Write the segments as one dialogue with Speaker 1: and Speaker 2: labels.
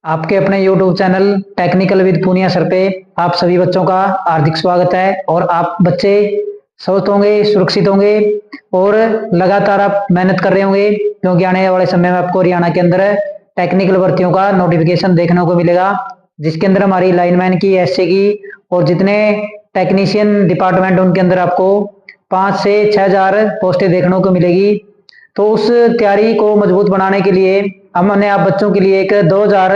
Speaker 1: आपके अपने YouTube channel technical with Poonia sir पे आप सभी बच्चों का हार्दिक स्वागत है। और आप बच्चे स्वस्थ होंगे, सुरक्षित होंगे और लगातार आप मेहनत कर रहे होंगे, क्योंकि आने वाले समय में आपको हरियाणा के अंदर टेक्निकल भर्तियों का नोटिफिकेशन देखने को मिलेगा, जिसके अंदर हमारी लाइनमैन की, एसए की और जितने टेक्नीशियन डिपार्टमेंट उनके अंदर आपको 5 से 6,000 पोस्टें देखने को मिलेगी। तो उस तैयारी को मजबूत बनाने के लिए हमने आप बच्चों के लिए एक 2000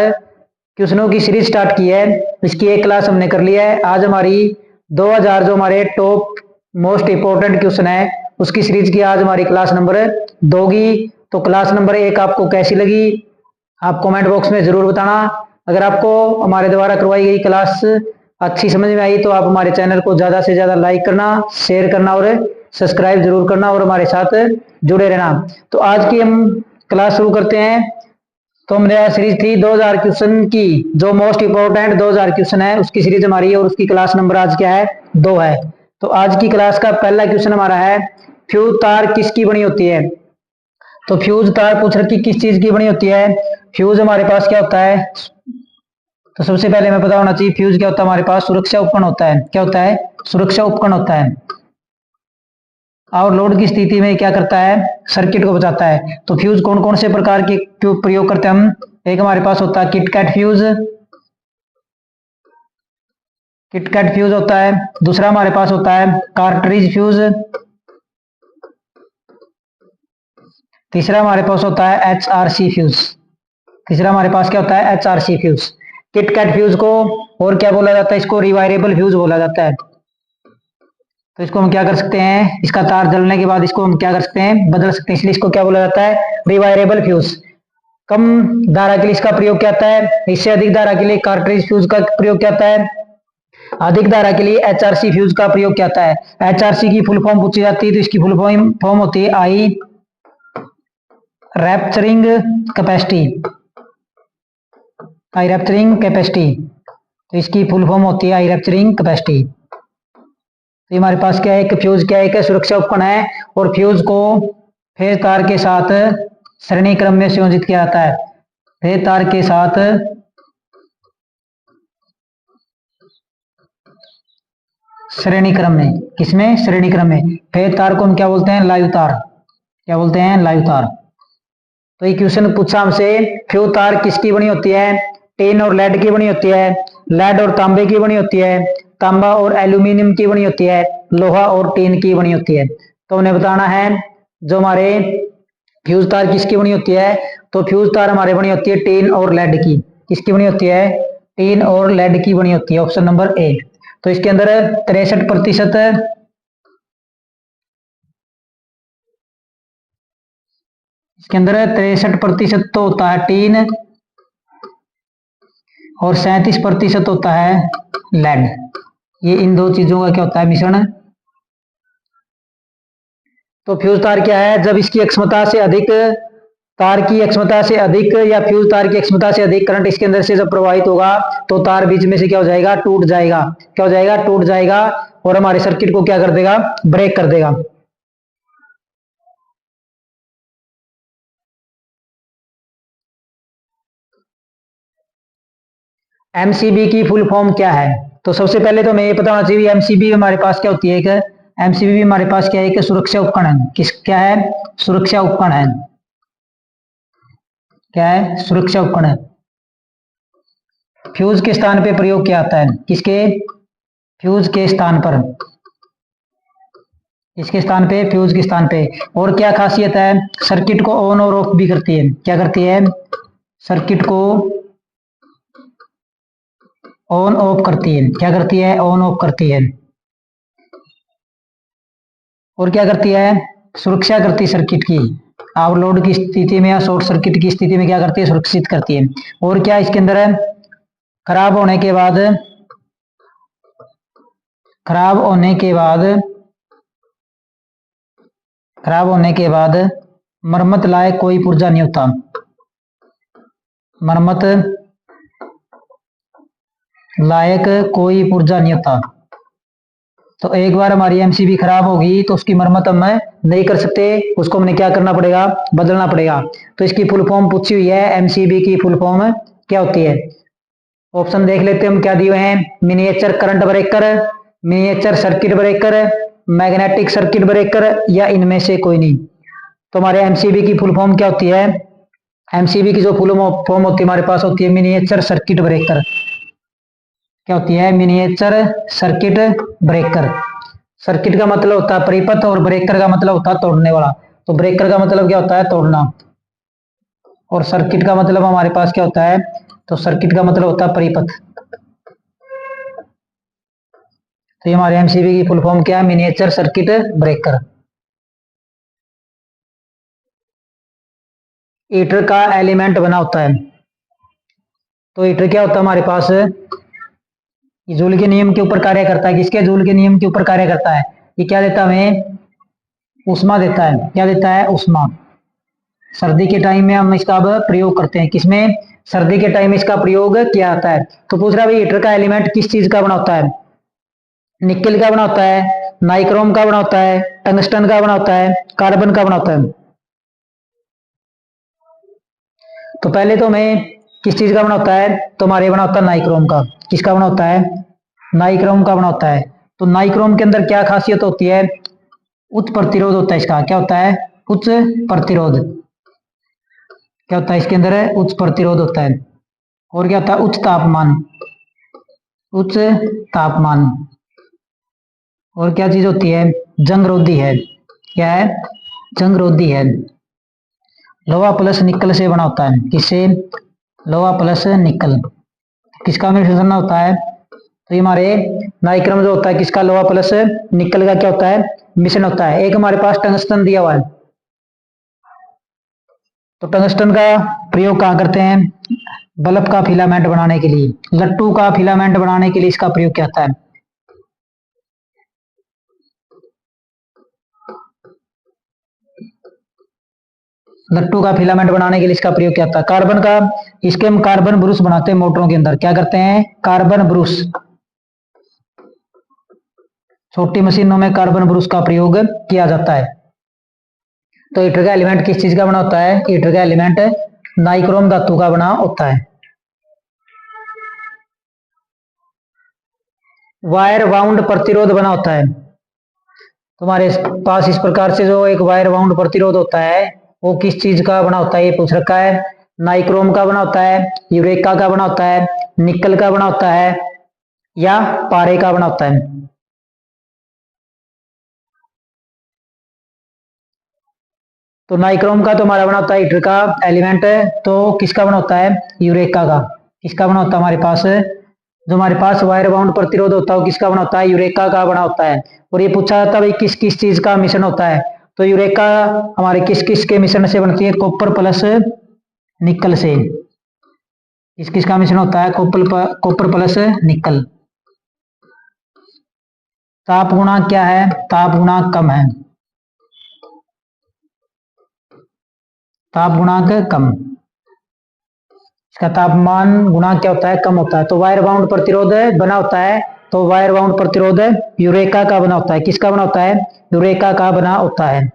Speaker 1: क्वेश्चनों की सीरीज स्टार्ट की है। इसकी एक क्लास हमने कर लिया है। आज हमारी 2000 जो हमारे टॉप मोस्ट इंपोर्टेंट क्वेश्चन है उसकी सीरीज की आज हमारी क्लास नंबर 2 की। तो क्लास नंबर 1 आपको कैसी लगी आप कमेंट बॉक्स में जरूर बताना। अगर आपको हमारे द्वारा करवाई गई क्लास अच्छी समझ में आई तो आप हमारे चैनल को ज्यादा से ज्यादा लाइक करना, शेयर करना और सब्सक्राइब जरूर करना और हमारे साथ जुड़े रहना। तो आज की हम क्लास शुरू करते हैं। तो हमने सीरीज थी 2000 क्वेश्चन की, जो मोस्ट इंपोर्टेंट 2000 क्वेश्चन है उसकी सीरीज हमारी है और उसकी क्लास नंबर आज क्या है, 2 है। तो आज की क्लास का पहला क्वेश्चन हमारा है, फ्यूज तार किसकी बनी होती है। तो फ्यूज तार पूछ रखी किस चीज की बनी होती है। फ्यूज हमारे पास क्या होता है, तो सबसे पहले हमें पता होना चाहिए फ्यूज क्या होता है। हमारे पास सुरक्षा उपकरण होता है। क्या होता है, सुरक्षा उपकरण होता है। और लोड की स्थिति में क्या करता है, सर्किट को बचाता है। तो फ्यूज कौन कौन से प्रकार के प्रयोग करते हैं हम। एक हमारे पास होता है किटकैट फ्यूज, किटकैट फ्यूज होता है। दूसरा हमारे पास होता है कार्ट्रिज फ्यूज। तीसरा हमारे पास होता है एचआरसी फ्यूज। तीसरा हमारे पास क्या होता है, एचआरसी फ्यूज। किटकैट फ्यूज को और क्या बोला जाता है, इसको रिवायरेबल फ्यूज बोला जाता है। तो इसको हम क्या कर सकते हैं, इसका तार जलने के बाद इसको हम क्या कर सकते हैं, बदल सकते हैं, इसलिए इसको क्या बोला जाता है, रिवायरेबल फ्यूज। कम धारा के लिए इसका प्रयोग क्या होता है, इससे अधिक धारा के लिए कार्ट्रिज फ्यूज का प्रयोग क्या होता है, अधिक धारा के लिए एचआरसी फ्यूज का प्रयोग क्या होता है। एचआरसी की फुल फॉर्म पूछी जाती है तो इसकी फुल फॉर्म होती है आई रैप्चरिंग कैपेसिटी, आई रैप्चरिंग कैपेसिटी। तो इसकी फुल फॉर्म होती है आई रैप्चरिंग कैपेसिटी। तो हमारे पास क्या है, एक फ्यूज क्या है, एक सुरक्षा उपकरण है और फ्यूज को फेज तार के साथ श्रेणी क्रम में संयोजित किया जाता है। फेज तार के साथ श्रेणी क्रम में, किसमें, श्रेणी क्रम में। फेज तार को हम क्या बोलते हैं, लाइव तार। क्या बोलते हैं, लाइव तार। तो ये क्वेश्चन पूछा हमसे, फ्यूज तार किसकी बनी होती है, टिन और लेड की बनी होती है, लेड और तांबे की बनी होती है, तांबा और एल्यूमिनियम की बनी होती है, लोहा और टीन की बनी होती है। तो उन्हें बताना है जो हमारे फ्यूज तार किसकी बनी होती है। तो फ्यूज तार हमारे बनी होती है टीन और लेड की। किसकी बनी होती है, टीन और लेड की बनी होती है, ऑप्शन नंबर ए। तो इसके अंदर 63% इसके अंदर 63% तो होता है टीन और 37% होता है लेड। ये इन दो चीजों का क्या होता है, मिश्रण। तो फ्यूज तार क्या है, जब इसकी अक्षमता से अधिक, तार की अक्षमता से अधिक या फ्यूज तार की अक्षमता से अधिक करंट इसके अंदर से जब प्रवाहित होगा तो तार बीच में से क्या हो जाएगा, टूट जाएगा। क्या हो जाएगा, टूट जाएगा और हमारे सर्किट को क्या कर देगा, ब्रेक कर देगा। एमसीबी की फुल फॉर्म क्या है। तो सबसे पहले तो हमें ये पता होना चाहिए एमसीबी हमारे पास क्या होती है, एक एमसीबी हमारे पास क्या है, एक सुरक्षा उपकरण है। किस, क्या है, सुरक्षा उपकरण है। क्या है, सुरक्षा उपकरण है। फ्यूज के स्थान पे प्रयोग किया जाता है, किसके, फ्यूज के स्थान पर, इसके स्थान पे, फ्यूज के स्थान पे। और क्या खासियत है, सर्किट को ऑन और ऑफ भी करती है। क्या करती है, सर्किट को ऑन ऑफ करती है। क्या करती है, ऑन ऑफ करती है। और क्या करती है, सुरक्षा करती है सर्किट की। ओवरलोड की स्थिति में या शॉर्ट सर्किट की स्थिति में क्या करती है, सुरक्षित करती है। और क्या इसके अंदर है, खराब होने के बाद, खराब होने के बाद, खराब होने के बाद मरम्मत लायक कोई पुर्जा नहीं होता। मरम्मत लायक कोई पुर्जा नहीं होता। तो एक बार हमारी एमसीबी खराब होगी तो उसकी मरम्मत हम नहीं कर सकते, उसको हमने क्या करना पड़ेगा, बदलना पड़ेगा। तो इसकी फुल फॉर्म पूछी हुई है, एमसीबी की फुल फॉर्म क्या होती है। ऑप्शन देख लेते हैं हम क्या दिए हुए हैं। Miniature current breaker, miniature circuit breaker, magnetic circuit breaker, या इनमें से कोई नहीं। तो हमारे एमसीबी की फुल फॉर्म क्या होती है। एमसीबी की जो फुल फॉर्म होती है हमारे पास होती है मिनिएचर सर्किट ब्रेकर। क्या होती है, मिनिएचर सर्किट ब्रेकर। सर्किट का मतलब होता है परिपथ और ब्रेकर का मतलब होता है तोड़ने वाला। तो ब्रेकर का मतलब क्या होता है, तोड़ना, और सर्किट का मतलब हमारे पास क्या होता है, तो सर्किट का मतलब होता है परिपथ। तो ये हमारे एमसीबी की फुल फॉर्म क्या है, मिनिएचर सर्किट ब्रेकर। हीटर का एलिमेंट बना होता है। तो हीटर क्या होता है हमारे पास, जूल के नियम के ऊपर कार्य करता है। किसके, जूल के नियम के ऊपर कार्य करता है। ये क्या देता है हमें, उष्मा देता है। क्या देता है, उष्मा। सर्दी के टाइम में हम इसका अब प्रयोग करते हैं, किसमें, सर्दी के टाइम इसका प्रयोग किया जाता है। तो पूछ रहा है भाई हीटर का एलिमेंट किस चीज का बना होता है। निकेल का बना होता है, नाइक्रोम का बना होता है, टंगस्टन का बना होता है, कार्बन का बना होता है। तो पहले तो हमें किस चीज का बना होता है, तो हमारे बना होता है नाइक्रोम का। किसका बना होता है, नाइक्रोम का बना होता है। तो नाइक्रोम के अंदर क्या खासियत होती है, उच्च प्रतिरोध होता है इसका। क्या होता है, उच्च प्रतिरोध। क्या होता है इसके अंदर, उच्च प्रतिरोध होता है। और क्या होता है, उच्च तापमान, उच्च तापमान। और क्या चीज होती है, जंग रोधी है। क्या है, जंग रोधी है। लोहा प्लस निकल से बना होता है। किससे, लोहा प्लस निकल। किसका मिश्रण होता है, तो ये हमारे नाइक्रोम जो होता है किसका, लोहा प्लस निकल का क्या होता है, मिश्रण होता है। एक हमारे पास टंगस्टन दिया हुआ है। तो टंगस्टन का प्रयोग कहाँ करते हैं, बल्ब का फिलामेंट बनाने के लिए, लट्टू का फिलामेंट बनाने के लिए इसका प्रयोग किया जाता है। लट्टू का फिलामेंट बनाने के लिए इसका प्रयोग किया जाता है। कार्बन का, इसके हम कार्बन ब्रूस बनाते हैं मोटरों के अंदर। क्या करते हैं, कार्बन ब्रूस। छोटी मशीनों में कार्बन ब्रूस का प्रयोग किया जाता है। तो हीटर का एलिमेंट किस चीज का बना होता है, हीटर का एलिमेंट नाइक्रोम धातु का बना होता है। वायर बाउंड प्रतिरोध बना होता है। तुम्हारे पास इस प्रकार से जो एक वायर बाउंड प्रतिरोध होता है वो किस चीज का बना होता है, ये पूछ रखा है। नाइक्रोम का बना होता है, यूरेका का बना होता है, निकल का बना होता है, या पारे का बना होता है। तो नाइक्रोम का तो हमारा बना होता है हीटर का एलिमेंट, तो किसका बना होता है, यूरेका का। किसका बना होता है हमारे पास, जो हमारे पास वायर बाउंड प्रतिरोध होता है वो किसका बना होता है, यूरेका का बना होता है। और ये पूछा जाता है भाई किस किस चीज का मिश्रण होता है, तो यूरेका हमारे किस किस के मिश्रण से बनती है, कॉपर प्लस निकल से। किस किस का मिश्रण होता है, कॉपर प्लस निकल। ताप गुणांक क्या है, ताप गुणांक कम है, ताप गुणांक कम। इसका तापमान गुणांक क्या होता है, कम होता है। तो वायर बाउंड प्रतिरोध बना होता है, तो वायर बाउंड प्रतिरोध यूरेका का बना होता है। किसका बना होता है, यूरेका का बना होता है।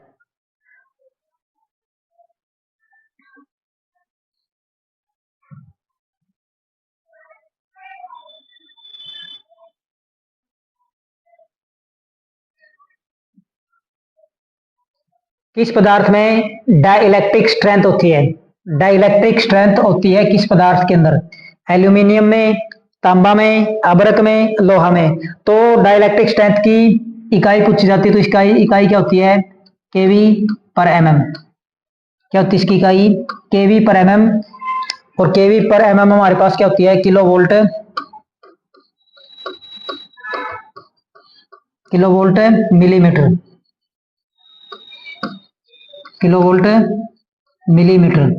Speaker 1: किस पदार्थ में डाइलेक्ट्रिक स्ट्रेंथ होती है, डाइलेक्ट्रिक स्ट्रेंथ होती है किस पदार्थ के अंदर, एल्यूमिनियम में, तांबा में, अबरक में, लोहा में। तो डाइलेक्ट्रिक स्ट्रेंथ की इकाई पूछी जाती है, तो इसका इकाई क्या होती है, केवी पर एमएम। क्या होती है इसकी इकाई, केवी पर एमएम। और केवी पर एमएम हमारे पास क्या होती है, kilo volt, kilo volt millimetre, kilo volt millimetre.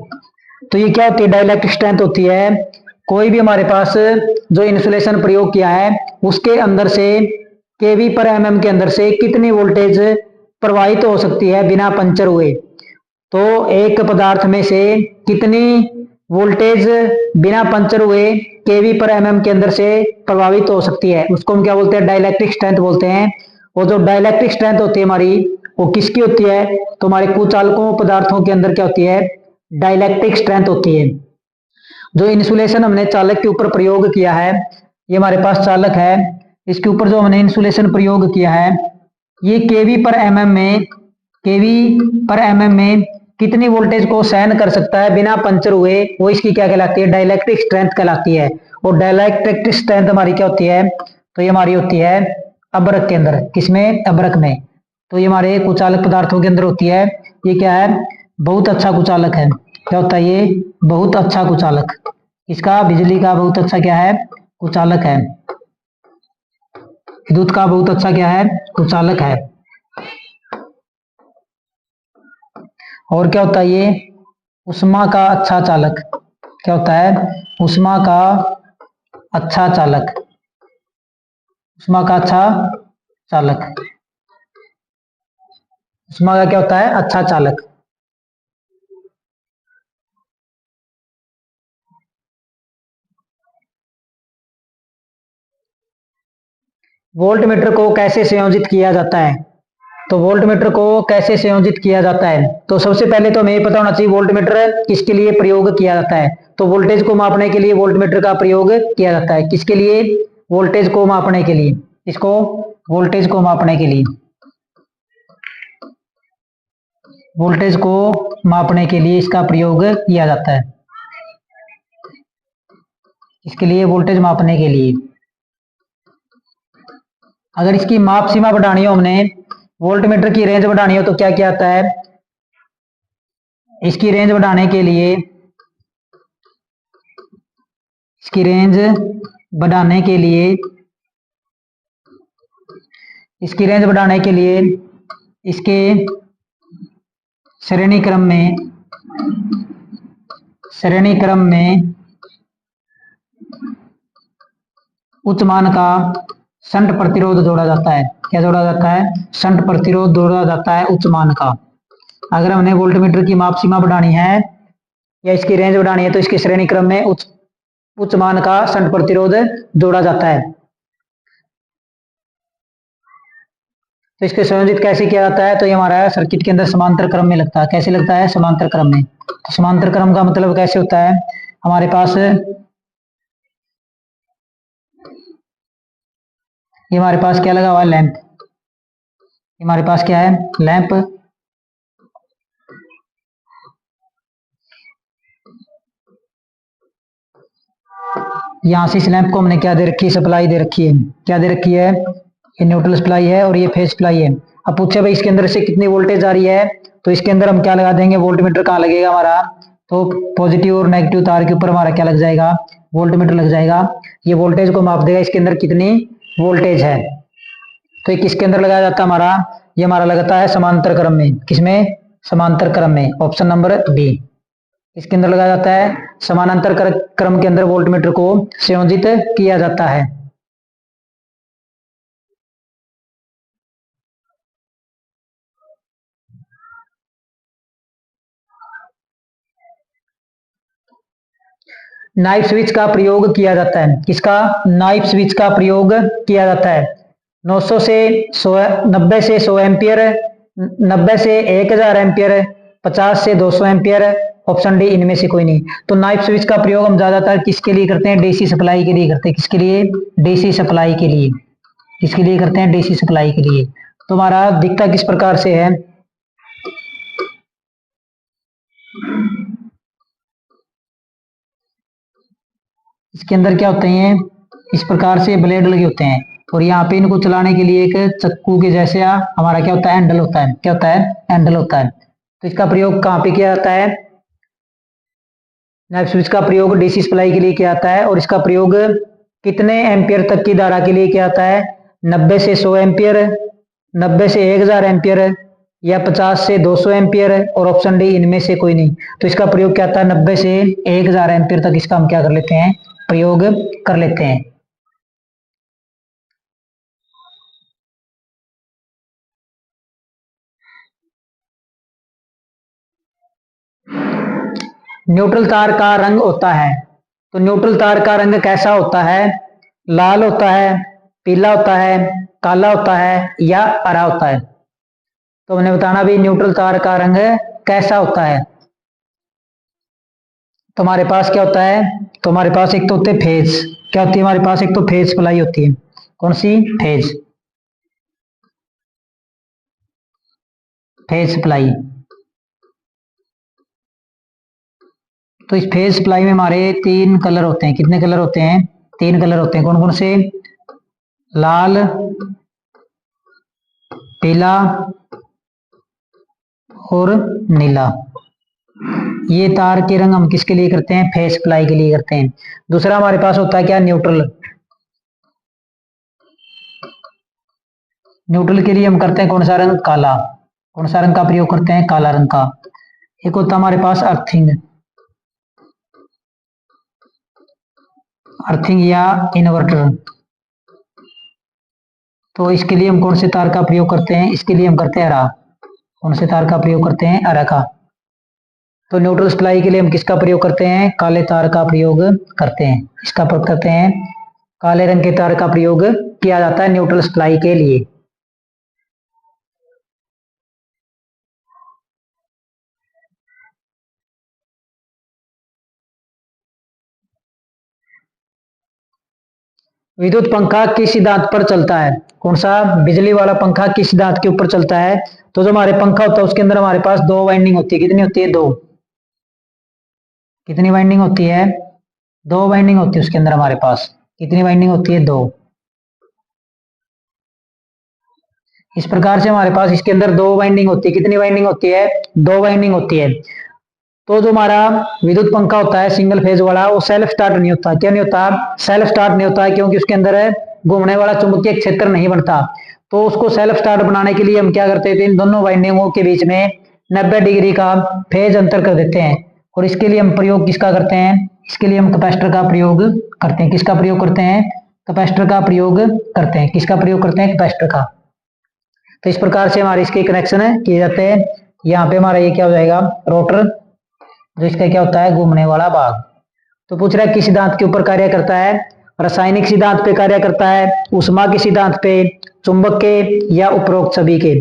Speaker 1: तो ये क्या होती है, डाइलेक्ट्रिक स्ट्रेंथ होती है। कोई भी हमारे पास जो इंसुलेशन प्रयोग किया है उसके अंदर से केवी पर एमएम के अंदर से कितनी वोल्टेज प्रवाहित हो सकती है बिना पंचर हुए। तो एक पदार्थ में से कितनी वोल्टेज बिना पंचर हुए केवी पर एमएम के अंदर से प्रभावित हो सकती है, उसको हम क्या बोलते हैं, डाइलेक्ट्रिक स्ट्रेंथ बोलते हैं। और जो डाइलेक्ट्रिक स्ट्रेंथ होती है हमारी, वो किसकी होती है? तो हमारे कुचालकों पदार्थों के अंदर क्या होती है? डाइलेक्ट्रिक स्ट्रेंथ होती है। जो इंसुलेशन हमने चालक के ऊपर प्रयोग किया है, ये हमारे पास चालक है, इसके ऊपर जो हमने इंसुलेशन प्रयोग किया है, ये केवी पर एमएम में, केवी पर एमएम में कितनी वोल्टेज को सहन कर सकता है बिना पंचर हुए, वो इसकी क्या कहलाती है? डाइलेक्ट्रिक स्ट्रेंथ कहलाती है। और डाइलेक्ट्रिक स्ट्रेंथ हमारी क्या होती है? तो ये हमारी होती है अबरक के अंदर। किसमें? अबरक में। तो ये हमारे कुचालक पदार्थों के अंदर होती है। ये क्या है? बहुत अच्छा कुचालक है। क्या होता है ये? बहुत अच्छा कुचालक। इसका बिजली का बहुत अच्छा क्या है? कुचालक है। विद्युत का बहुत अच्छा क्या है? कुचालक है। और क्या होता है ये? उष्मा का अच्छा चालक। क्या होता है? उष्मा का अच्छा चालक। उष्मा का अच्छा चालक। उष्मा का क्या होता है? अच्छा चालक। वोल्टमीटर को कैसे संयोजित किया जाता है? तो वोल्टमीटर को कैसे संयोजित किया जाता है? तो सबसे पहले तो हमें ये पता होना चाहिए वोल्टमीटर किसके लिए प्रयोग किया जाता है। तो वोल्टेज को मापने के लिए वोल्टमीटर का प्रयोग किया जाता है। किसके लिए? वोल्टेज को मापने के लिए। इसको वोल्टेज को मापने के लिए। वोल्टेज को मापने के लिए इसका प्रयोग किया जाता है। इसके लिए वोल्टेज मापने के लिए। अगर इसकी माप सीमा बढ़ानी हो, हमने वोल्टमीटर की रेंज बढ़ानी हो, तो क्या किया जाता है? इसकी रेंज बढ़ाने के लिए, इसकी रेंज बढ़ाने के लिए, इसकी रेंज बढ़ाने के लिए इसके श्रेणी क्रम में, श्रेणी क्रम में उच्च मान का शंट प्रतिरोध जोड़ा जाता है। क्या जोड़ा जाता है? शंट प्रतिरोध जोड़ा जाता है उच्च मान का। अगर हमने वोल्टमीटर की माप सीमा बढ़ानी है या इसकी रेंज बढ़ानी है, तो इसके श्रेणी क्रम में उच्च मान का शंट प्रतिरोध जोड़ा जाता है। तो इसके संयोजित कैसे किया जाता है? तो ये हमारा सर्किट के अंदर समांतर क्रम में लगता है। कैसे लगता है? समांतर क्रम में। तो समांतर क्रम का मतलब कैसे होता है? हमारे पास ये हमारे पास क्या लगा हुआ है? लैंप। हमारे पास क्या है? लैंप। यहां से इस लैंप को हमने क्या दे रखी है? सप्लाई दे रखी है। क्या दे रखी है? ये न्यूट्रल सप्लाई है और ये फेज सप्लाई है। अब पूछे भाई इसके अंदर से कितनी वोल्टेज आ रही है, तो इसके अंदर हम क्या लगा देंगे? वोल्टमीटर कहाँ लगेगा हमारा? तो पॉजिटिव और नेगेटिव तार के ऊपर हमारा क्या लग जाएगा? वोल्टमीटर लग जाएगा। ये वोल्टेज को माप देगा इसके अंदर कितनी वोल्टेज है। तो ये किसके अंदर लगाया जाता है हमारा? ये हमारा लगता है समांतर क्रम में। किसमें? समांतर क्रम में। Option number B. इसके अंदर लगाया जाता है समानांतर क्रम के अंदर वोल्टमीटर को संयोजित किया जाता है। नाइफ स्विच का प्रयोग किया जाता है। किसका? नाइफ स्विच का प्रयोग किया जाता है। 900 से 100, 90 से 100 एम्पियर, 90 से 1000 एम्पियर, 50 से 200 एम्पियर। ऑप्शन डी इनमें से कोई नहीं। तो नाइफ स्विच का प्रयोग हम ज्यादातर किसके लिए करते हैं? डीसी सप्लाई के लिए करते हैं। किसके लिए? डीसी सप्लाई के लिए। किसके लिए करते हैं? डीसी सप्लाई के लिए। तो हमारा दिखता किस प्रकार से है? इसके अंदर क्या होते हैं? इस प्रकार से ब्लेड लगे होते हैं और यहाँ पे इनको चलाने के लिए एक चक्कू के जैसे हमारा क्या होता है? हैंडल होता है। क्या होता है? हैंडल होता है। तो इसका प्रयोग कहाँ पे किया जाता है? नाइफ स्विच का प्रयोग डीसी सप्लाई के लिए किया जाता है। और इसका प्रयोग कितने एम्पियर तक की धारा के लिए किया जाता है? 90 से 100 एम्पियर, 90 से 1000 एम्पियर, या 50 से 200 एम्पियर। और ऑप्शन डी इनमें से कोई नहीं। तो इसका प्रयोग क्या होता है? 90 से 1000 एम्पियर तक इसका हम क्या कर लेते हैं? प्रयोग कर लेते हैं। न्यूट्रल तार का रंग होता है। तो न्यूट्रल तार का रंग कैसा होता है? लाल होता है, पीला होता है, काला होता है या हरा होता है? तो हमने बताना भी न्यूट्रल तार का रंग कैसा होता है। तो हमारे पास क्या होता है, तो हमारे पास एक तो होते हैं फेज, क्या होती है हमारे पास, एक तो फेज सप्लाई होती है। कौन सी? Phase, phase supply. तो इस फेज सप्लाई में हमारे 3 कलर होते हैं। कितने कलर होते हैं? 3 कलर होते हैं। कौन कौन से? लाल, पीला और नीला। ये तार के रंग हम किसके लिए करते हैं? फेज सप्लाई के लिए करते हैं। दूसरा हमारे पास होता है क्या? न्यूट्रल। न्यूट्रल के लिए हम करते हैं कौन सा रंग? काला। कौन सा रंग का प्रयोग करते हैं? काला रंग का। एक होता है हमारे पास अर्थिंग, अर्थिंग या इन्वर्टर। तो इसके लिए हम कौन से तार का प्रयोग करते हैं? इसके लिए हम करते हैं हरा। कौन से तार का प्रयोग करते हैं? हरा का। तो न्यूट्रल सप्लाई के लिए हम किसका प्रयोग करते हैं? काले तार का प्रयोग करते हैं। इसका प्रयोग करते हैं, काले रंग के तार का प्रयोग किया जाता है न्यूट्रल सप्लाई के लिए। विद्युत पंखा किस सिद्धांत पर चलता है? कौन सा? बिजली वाला पंखा किस सिद्धांत के ऊपर चलता है? तो जो हमारे पंखा होता है उसके अंदर हमारे पास 2 वाइंडिंग होती है। कितनी होती है? 2। कितनी वाइंडिंग होती है? 2 वाइंडिंग होती है उसके अंदर हमारे पास। कितनी वाइंडिंग होती है? 2। इस प्रकार से हमारे पास इसके अंदर 2 वाइंडिंग होती है। कितनी वाइंडिंग होती है? 2 वाइंडिंग होती है। तो जो हमारा विद्युत पंखा होता है सिंगल फेज वाला, वो सेल्फ स्टार्ट नहीं होता। क्या नहीं होता? सेल्फ स्टार्ट नहीं होता, क्योंकि उसके अंदर घूमने वाला चुंबकीय क्षेत्र नहीं बनता। तो उसको सेल्फ स्टार्ट बनाने के लिए हम क्या करते थे? इन दोनों वाइंडिंगों के बीच में 90 डिग्री का फेज अंतर कर देते हैं। और इसके लिए हम प्रयोग किसका करते हैं? इसके लिए हम कैपेसिटर का प्रयोग करते हैं। किसका प्रयोग करते हैं? कैपेसिटर का प्रयोग करते हैं। किसका प्रयोग करते हैं? कैपेसिटर का। तो इस प्रकार से हमारे इसके कनेक्शन किए जाते हैं। यहाँ पे हमारा ये क्या हो जाएगा? रोटर, जो इसका क्या होता है? घूमने वाला भाग। तो पूछ रहा है किस सिद्धांत के ऊपर कार्य करता है? रासायनिक सिद्धांत पे कार्य करता है, ऊष्मा के सिद्धांत पे, चुंबक के, या उपरोक्त सभी के।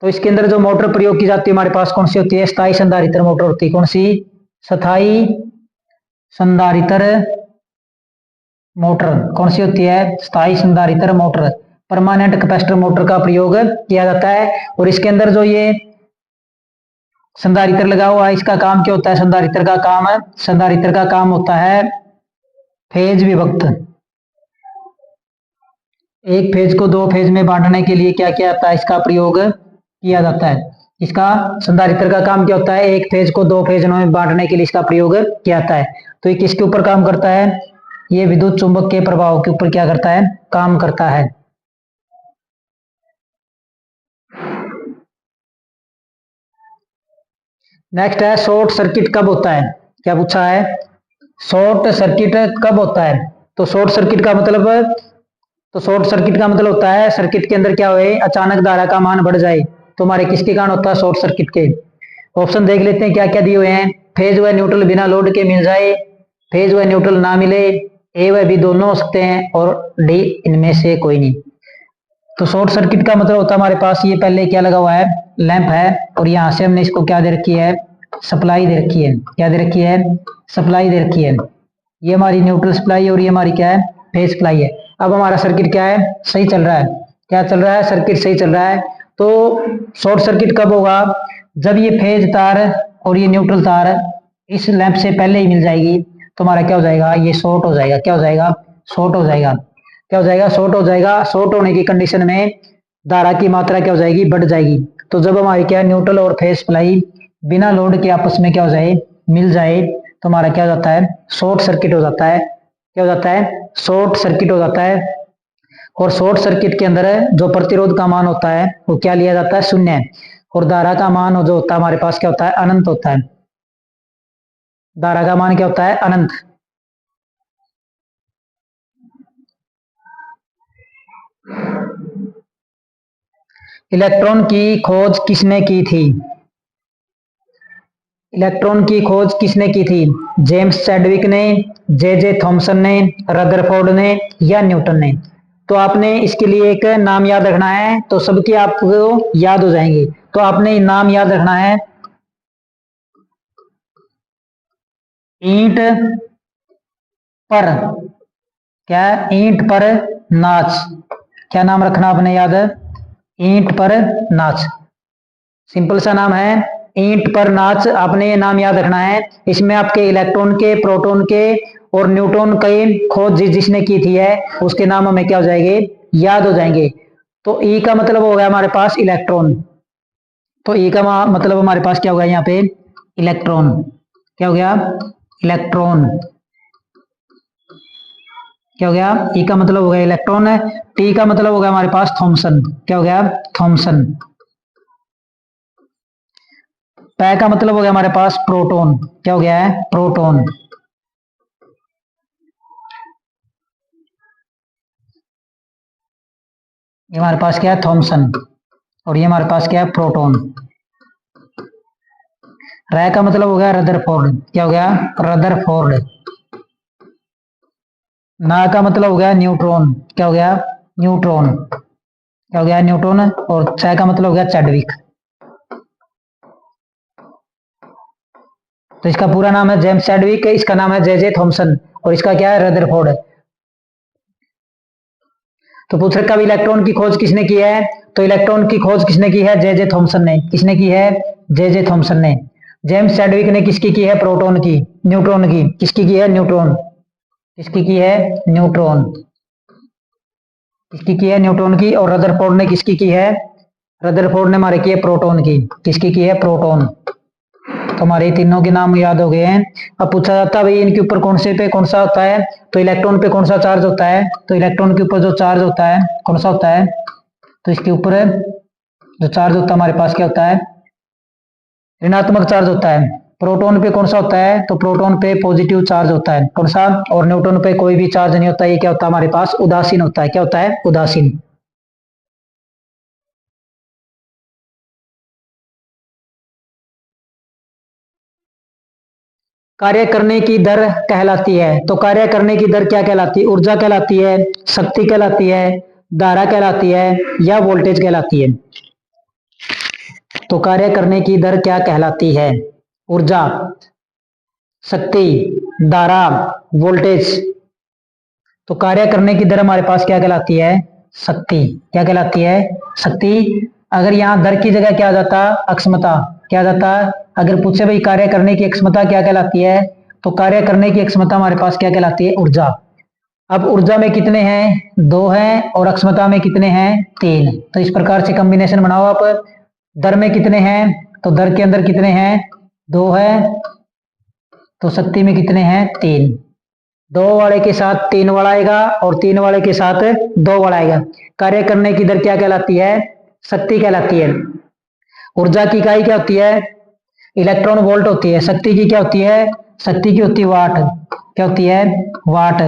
Speaker 1: तो इसके अंदर जो मोटर प्रयोग की जाती है हमारे पास कौन सी होती है? स्थायी संधारित्र मोटर होती है। कौन सी? स्थायी संधारित्र मोटर। कौन सी होती है? स्थायी संधारित्र मोटर। परमानेंट कैपेसिटर मोटर का प्रयोग किया जाता है। और इसके अंदर जो ये संधारित्र लगा हुआ है, इसका काम क्या होता है? संधारित्र का काम है, संधारित्र का काम होता है फेज विभक्त। एक फेज को 2 फेज में बांटने के लिए क्या किया जाता है? इसका प्रयोग किया जाता है। इसका संधारित्र का काम क्या होता है? एक फेज को 2 फेज में बांटने के लिए इसका प्रयोग किया जाता है। तो ये किसके ऊपर काम करता है? ये विद्युत चुंबक के प्रभाव के ऊपर क्या करता है? काम करता है। नेक्स्ट है शॉर्ट सर्किट कब होता है? क्या पूछा है? शॉर्ट सर्किट कब होता है? तो शॉर्ट सर्किट का मतलब, तो शॉर्ट सर्किट का मतलब होता है सर्किट के अंदर क्या हुए? अचानक धारा का मान बढ़ जाए। तो हमारे किसके कारण होता है? शॉर्ट सर्किट के। ऑप्शन देख लेते हैं क्या क्या दिए हुए हैं। फेज व न्यूट्रल बिना लोड के मिल जाए, फेज व न्यूट्रल ना मिले, ए व बी दोनों हो सकते हैं, और डी इनमें से कोई नहीं। तो शॉर्ट सर्किट का मतलब होता है हमारे पास ये पहले क्या लगा हुआ है? लैंप है, और यहाँ से हमने इसको क्या दे रखी है? सप्लाई दे रखी है। क्या दे रखी है? सप्लाई दे रखी है। ये हमारी न्यूट्रल सप्लाई और ये हमारी क्या है? फेज सप्लाई है। अब हमारा सर्किट क्या है? सही चल रहा है। क्या चल रहा है? सर्किट सही चल रहा है। तो शॉर्ट सर्किट कब होगा? जब ये फेज तार और ये न्यूट्रल तार इस लैंप से पहले ही मिल जाएगी, तो हमारा क्या हो जाएगा? ये शॉर्ट हो जाएगा। क्या हो जाएगा? शॉर्ट हो जाएगा। क्या हो जाएगा? शॉर्ट हो जाएगा। शॉर्ट होने की कंडीशन में धारा की मात्रा क्या हो जाएगी? बढ़ जाएगी। तो जब हमारी क्या है? न्यूट्रल और फेज सप्लाई बिना लोड के आपस में क्या हो जाए? मिल जाए, तो हमारा क्या हो जाता है? शॉर्ट सर्किट हो जाता है। क्या हो जाता है? शॉर्ट सर्किट हो जाता है। और शॉर्ट सर्किट के अंदर जो प्रतिरोध का मान होता है वो क्या लिया जाता है? शून्य। और धारा का मान जो होता है हमारे पास क्या होता है? अनंत होता है। धारा का मान क्या होता है? अनंत। इलेक्ट्रॉन की खोज किसने की थी? इलेक्ट्रॉन की खोज किसने की थी? जेम्स चैडविक ने, जे जे थॉमसन ने, रदरफोर्ड ने, या न्यूटन ने? तो आपने इसके लिए एक नाम याद रखना है, तो सबके आपको याद हो जाएंगे। तो आपने नाम याद रखना है, ईंट पर, क्या ईंट पर नाच, क्या नाम रखना आपने याद है, ईंट पर नाच। सिंपल सा नाम है, ईंट पर नाच, आपने ये नाम याद रखना है। इसमें आपके इलेक्ट्रॉन के, प्रोटॉन के और न्यूट्रॉन की खोज जिसने की थी है, उसके नाम हमें क्या हो जाएंगे, याद हो जाएंगे। तो ई का मतलब हो गया हमारे पास इलेक्ट्रॉन, तो ई का मतलब हमारे पास क्या होगा यहाँ पे, इलेक्ट्रॉन, क्या हो गया, इलेक्ट्रॉन, क्या हो गया, ई का मतलब हो गया इलेक्ट्रॉन है। टी का मतलब हो गया हमारे पास थॉमसन, क्या हो गया, थॉमसन। पै का मतलब हो गया हमारे पास प्रोटॉन, क्या हो गया है, प्रोटॉन। ये हमारे पास क्या है, थॉमसन, और ये हमारे पास क्या है, प्रोटॉन। रै का मतलब हो गया रदरफोर्ड, क्या हो गया, रदरफोर्ड। ना का मतलब हो गया न्यूट्रॉन, क्या हो गया, न्यूट्रॉन, क्या हो गया, न्यूट्रॉन। और च का मतलब हो गया चैडविक। तो इसका पूरा नाम है जेम्स चैडविक, इसका नाम है जे जे थॉमसन, और इसका क्या है, रदरफोर्ड। तो पूछ रखा इलेक्ट्रॉन की खोज किसने की है, तो इलेक्ट्रॉन की खोज किसने की है, जे जे थॉमसन ने। किसने की है, जे जे थॉमसन ने। जेम्स चैडविक ने किसकी की है, प्रोटॉन की, न्यूट्रॉन की। किसकी की है, न्यूट्रॉन, किसकी की है, न्यूट्रॉन, किसकी की है, न्यूट्रॉन की। और रदरफोर्ड ने किसकी की है, रदरफोर्ड ने हमारे की है प्रोटॉन की। किसकी की है, प्रोटॉन। तो हमारे तीनों के नाम याद हो गए हैं। अब पूछा जाता है भाई इनके ऊपर कौन से पे कौन सा होता है, तो इलेक्ट्रॉन पे कौन सा चार्ज होता है, तो इलेक्ट्रॉन के ऊपर जो चार्ज होता है कौन सा होता है, तो इसके ऊपर जो चार्ज होता है हमारे पास क्या होता है, ऋणात्मक चार्ज होता है। प्रोटॉन पे कौन सा होता है, तो प्रोटॉन पे पॉजिटिव चार्ज होता है, कौन सा। और न्यूट्रॉन पे कोई भी चार्ज नहीं होता, ये क्या होता है हमारे पास, उदासीन होता है, क्या होता है, उदासीन। कार्य करने की दर कहलाती है, तो कार्य करने की दर क्या कहलाती है, ऊर्जा कहलाती है, शक्ति कहलाती है, धारा कहलाती है, या वोल्टेज कहलाती है। तो कार्य करने की दर क्या कहलाती है, ऊर्जा, शक्ति, धारा, वोल्टेज। तो कार्य करने की दर हमारे पास क्या कहलाती है, शक्ति, क्या कहलाती है, शक्ति। अगर यहाँ दर की जगह क्या आ जाता, अक्षमता, क्या आ जाता। अगर पूछे भाई कार्य करने की अक्षमता क्या कहलाती है, तो कार्य करने की अक्षमता हमारे पास क्या कहलाती है, ऊर्जा। अब ऊर्जा में कितने हैं, दो हैं, और अक्षमता में कितने हैं, तीन। तो इस प्रकार से कॉम्बिनेशन बनाओ आप। दर में कितने हैं, तो दर के अंदर कितने हैं, दो है, तो शक्ति में कितने हैं, तीन। दो वाले के साथ तीन वाला आएगा, और तीन वाले के साथ दो वाला आएगा। कार्य करने की दर क्या कहलाती है, शक्ति कहलाती है। ऊर्जा की इकाई क्या होती है, इलेक्ट्रॉन वोल्ट होती है। शक्ति की क्या होती है, शक्ति की होती है वाट, क्या होती है, वाट।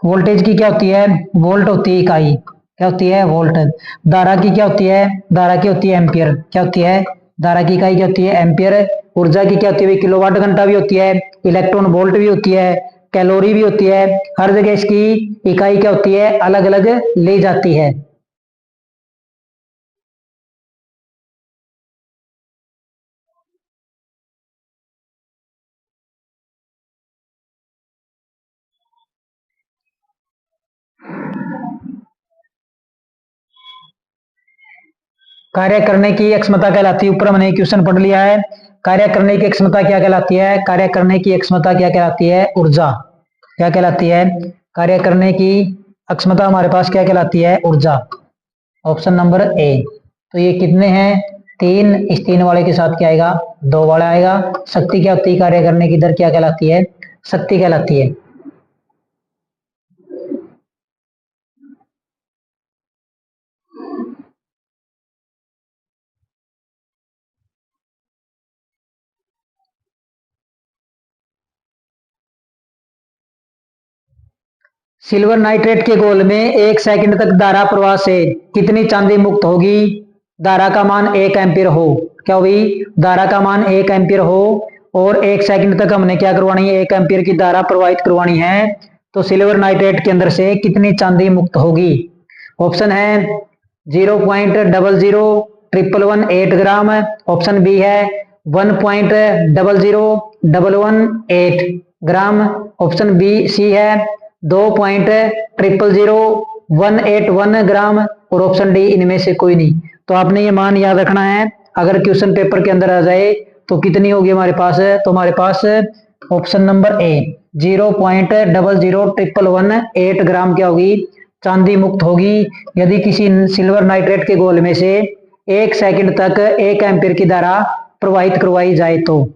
Speaker 1: वोल्टेज की क्या होती है, वोल्ट होती है इकाई, क्या होती है, वोल्ट। धारा की क्या होती है, धारा की होती है एम्पियर, क्या होती है, धारा की इकाई क्या होती है, एम्पियर। ऊर्जा की क्या होती है, किलोवाट घंटा भी होती है, इलेक्ट्रॉन वोल्ट भी होती है, कैलोरी भी होती है। हर जगह इसकी इकाई क्या होती है, अलग अलग ली जाती है। कार्य करने की क्षमता कहलाती है, ऊपर हमने क्वेश्चन पढ़ लिया है। कार्य करने की क्षमता क्या कहलाती है, कार्य करने की क्षमता क्या कहलाती है, ऊर्जा, क्या कहलाती है, कार्य करने की अक्षमता हमारे पास क्या कहलाती है, ऊर्जा। Option number A. तो ये कितने हैं, तीन। इस तीन वाले के साथ क्या आएगा, दो वाला आएगा। शक्ति क्या होती है, कार्य करने की दर क्या कहलाती है, शक्ति कहलाती है। सिल्वर नाइट्रेट के घोल में 1 सेकंड तक धारा प्रवाह से कितनी चांदी मुक्त होगी, धारा का मान 1 एम्पियर हो। क्या हुई, धारा का मान 1 एम्पियर हो, और 1 सेकंड तक हमने क्या करवानी है, 1 एम्पियर की धारा प्रवाहित करवानी है। तो सिल्वर नाइट्रेट के अंदर से कितनी चांदी मुक्त होगी? ऑप्शन है 0.00118 ग्राम, ऑप्शन बी है 1.00118 ग्राम, ऑप्शन बी सी है 2.0000181 ग्राम और ऑप्शन डी इनमें से कोई नहीं। तो आपने ये मान याद रखना है, अगर क्वेश्चन पेपर के अंदर आ जाए तो कितनी होगी हमारे पास? तो हमारे पास ऑप्शन नंबर ए 0.00118 ग्राम क्या होगी? चांदी मुक्त होगी यदि किसी सिल्वर नाइट्रेट के घोल में से 1 सेकंड तक 1 एम्पीयर की धारा प्रवाहित करवाई जाए तो।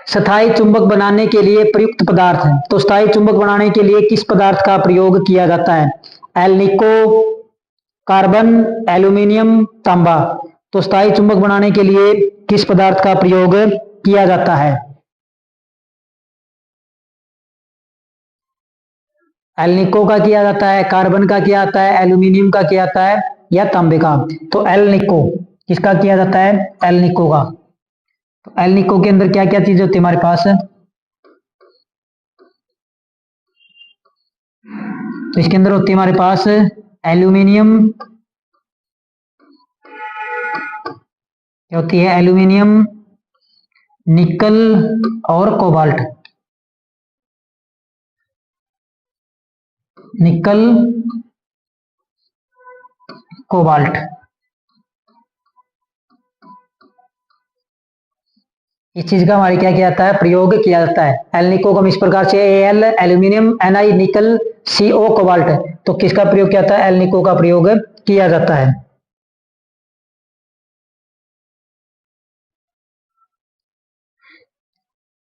Speaker 1: स्थायी चुंबक बनाने के लिए प्रयुक्त पदार्थ है, तो स्थायी चुंबक बनाने के लिए किस पदार्थ का प्रयोग किया जाता है? एल्निको, कार्बन, एल्यूमिनियम, तांबा। तो स्थायी चुंबक बनाने के लिए किस पदार्थ का प्रयोग किया जाता है? एल्निको का किया जाता है, कार्बन का किया जाता है, एल्यूमिनियम का किया जाता है या तांबे का? तो एल्निको किसका किया जाता है? एल्निको का। तो एल्निको के अंदर क्या क्या चीज होती है हमारे पास? तो इसके अंदर होती है हमारे पास एल्यूमिनियम, क्या होती है? एल्यूमिनियम, निकल और कोबाल्ट। निकल, कोबाल्ट, इस चीज का हमारे क्या किया जाता है? प्रयोग किया जाता है। एल्निको को हम इस प्रकार से एल एल्यूमिनियम, एनआई निकल, सीओ कोबाल्ट। तो किसका प्रयोग किया जाता है? एल्निको का प्रयोग किया जाता है।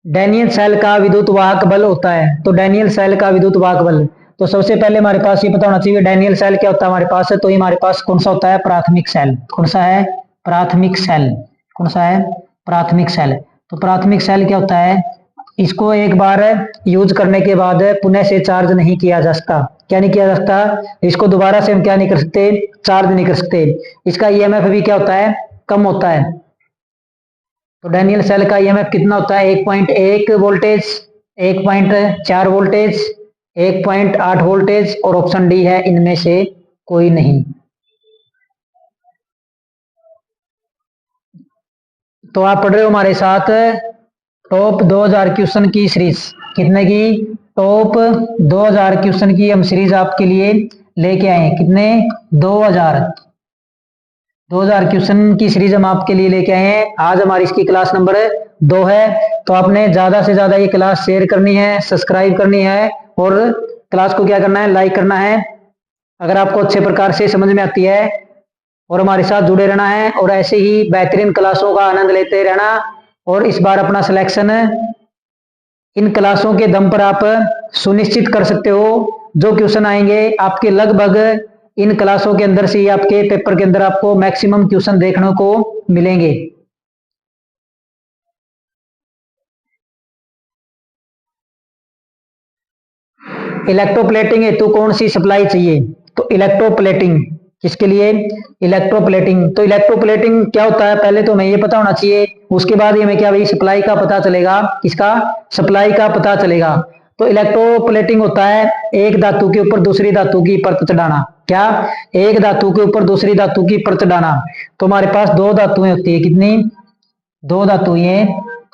Speaker 1: डैनियल सेल का विद्युत वाहक बल होता है, तो डैनियल सेल का विद्युत वाहक बल, तो सबसे पहले हमारे पास ये पता होना चाहिए डैनियल सेल क्या होता है हमारे पास। तो ये हमारे पास कौन सा होता है? प्राथमिक सेल। कौन सा है? प्राथमिक सेल। कौन सा है? प्राथमिक सेल। तो प्राथमिक सेल क्या होता है? इसको एक बार यूज करने के बाद पुनः से चार्ज नहीं किया जा सकता। क्या नहीं किया जा सकता? इसको दोबारा से हम क्या नहीं कर सकते? चार्ज नहीं कर सकते। इसका ईएमएफ भी क्या होता है? कम होता है। तो डैनियल सेल का ईएमएफ कितना होता है? 1.1 वोल्टेज, 1.4 वोल्टेज, 1.8 वोल्टेज और ऑप्शन डी है इनमें से कोई नहीं। तो आप पढ़ रहे हो हमारे साथ टॉप 2000 क्वेश्चन की सीरीज। कितने की? टॉप 2000 क्वेश्चन की हम सीरीज आपके लिए लेके आए हैं। कितने? 2000 क्वेश्चन की सीरीज हम आपके लिए लेके आए हैं। आज हमारी इसकी क्लास नंबर 2 है। तो आपने ज्यादा से ज्यादा ये क्लास शेयर करनी है, सब्सक्राइब करनी है और क्लास को क्या करना है? लाइक करना है। अगर आपको अच्छे प्रकार से समझ में आती है और हमारे साथ जुड़े रहना है और ऐसे ही बेहतरीन क्लासों का आनंद लेते रहना। और इस बार अपना सिलेक्शन इन क्लासों के दम पर आप सुनिश्चित कर सकते हो। जो क्वेश्चन आएंगे आपके लगभग इन क्लासों के अंदर से ही आपके पेपर के अंदर आपको मैक्सिमम क्वेश्चन देखने को मिलेंगे। इलेक्ट्रोप्लेटिंग हेतु कौन सी सप्लाई चाहिए? तो इलेक्ट्रोप्लेटिंग किसके लिए? इलेक्ट्रोप्लेटिंग। तो इलेक्ट्रोप्लेटिंग क्या होता है पहले तो हमें ये पता होना चाहिए, उसके बाद हमें क्या भाई सप्लाई का पता चलेगा। किसका? सप्लाई का पता चलेगा। तो इलेक्ट्रोप्लेटिंग होता है एक धातु के ऊपर दूसरी धातु की परत चढ़ाना। क्या? एक धातु के ऊपर दूसरी धातु की परत चढ़ाना। तो हमारे पास दो धातुएं होती है। कितनी? दो धातुएं,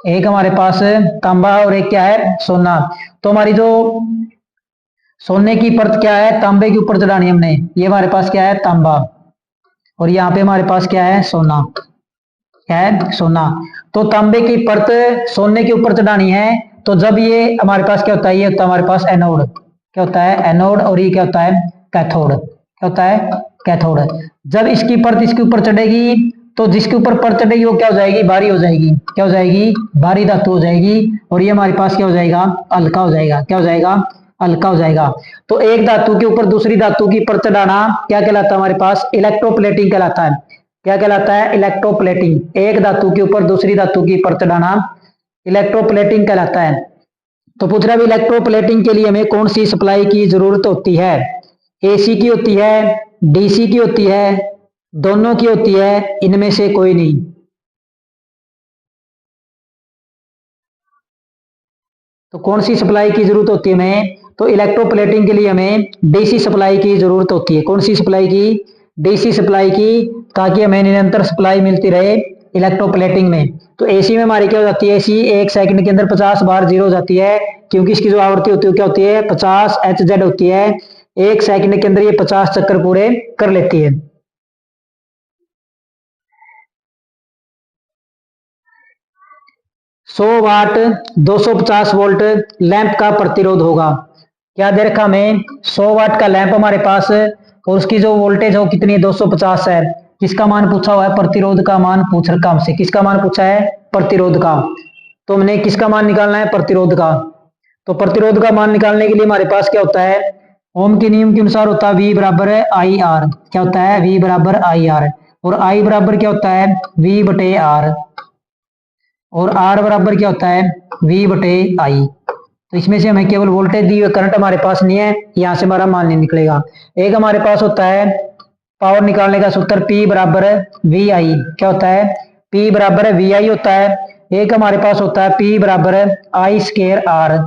Speaker 1: एक हमारे पास तांबा और एक क्या है? सोना। तो हमारी जो सोने की परत क्या है? तांबे के ऊपर चढ़ानी हमने। ये हमारे पास क्या है? तांबा। और यहाँ पे हमारे पास क्या है? सोना। क्या है? सोना। तो तांबे की परत सोने के ऊपर चढ़ानी है। तो जब ये हमारे पास क्या होता है? ये होता है हमारे पास एनोड। क्या होता है? एनोड। और ये क्या होता है? कैथोड। क्या होता है? कैथोड। जब इसकी परत इसके ऊपर चढ़ेगी तो जिसके ऊपर परत चढ़ेगी वो क्या हो जाएगी? भारी हो जाएगी। क्या हो जाएगी? भारी धातु हो जाएगी। और ये हमारे पास क्या हो जाएगा? हल्का हो जाएगा। क्या हो जाएगा? हल्का हो जाएगा। तो एक धातु के ऊपर दूसरी धातु की परत चढ़ाना क्या कहलाता है? हमारे पास इलेक्ट्रोप्लेटिंग कहलाता है। क्या कहलाता है? इलेक्ट्रोप्लेटिंग। एक धातु के ऊपर दूसरी धातु की परत चढ़ाना इलेक्ट्रोप्लेटिंग कहलाता है। तो पूछ रहा है इलेक्ट्रोप्लेटिंग के लिए हमें कौन सी सप्लाई की जरूरत होती है? एसी की होती है, डीसी की होती है, दोनों की होती है, इनमें से कोई नहीं। तो कौन सी सप्लाई की जरूरत होती है हमें? तो इलेक्ट्रोप्लेटिंग के लिए हमें डीसी सप्लाई की जरूरत होती है। कौन सी सप्लाई की? डीसी सप्लाई की, ताकि हमें निरंतर सप्लाई मिलती रहे इलेक्ट्रोप्लेटिंग में। तो एसी में हमारी क्या हो जाती है? एसी 1 सेकंड के अंदर 50 बार जीरो हो जाती है, क्योंकि इसकी जो आवृत्ति होती है क्या होती है? 50 Hz होती है। 1 सेकंड के अंदर ये 50 चक्कर पूरे कर लेती है। 100 वाट 250 वोल्ट लैंप का प्रतिरोध होगा। क्या दे रखा हमें? 100 वाट का लैंप हमारे पास, और उसकी जो वोल्टेज है वो कितनी है? 250 है। किसका मान पूछा हुआ है? प्रतिरोध का मान पूछ रखा हमसे। किसका मान पूछा है? प्रतिरोध का। तो हमने किसका मान निकालना है? प्रतिरोध का। तो प्रतिरोध का मान निकालने के लिए हमारे पास क्या होता है? ओम के नियम के अनुसार होता है V बराबर है आई आर। क्या होता है? V बराबर आई आर। और I बराबर क्या होता है? V बटे आर। और R बराबर क्या होता है? V बटे आई। तो इसमें से हमें केवल वोल्टेज दी हुई, करंट हमारे पास नहीं है, यहां से हमारा मान नहीं निकलेगा। एक हमारे पास होता है पावर निकालने का सूत्र P बराबर वी आई। क्या होता है? P बराबर वी आई होता है। एक हमारे पास होता है P बराबर आई स्केयर आर।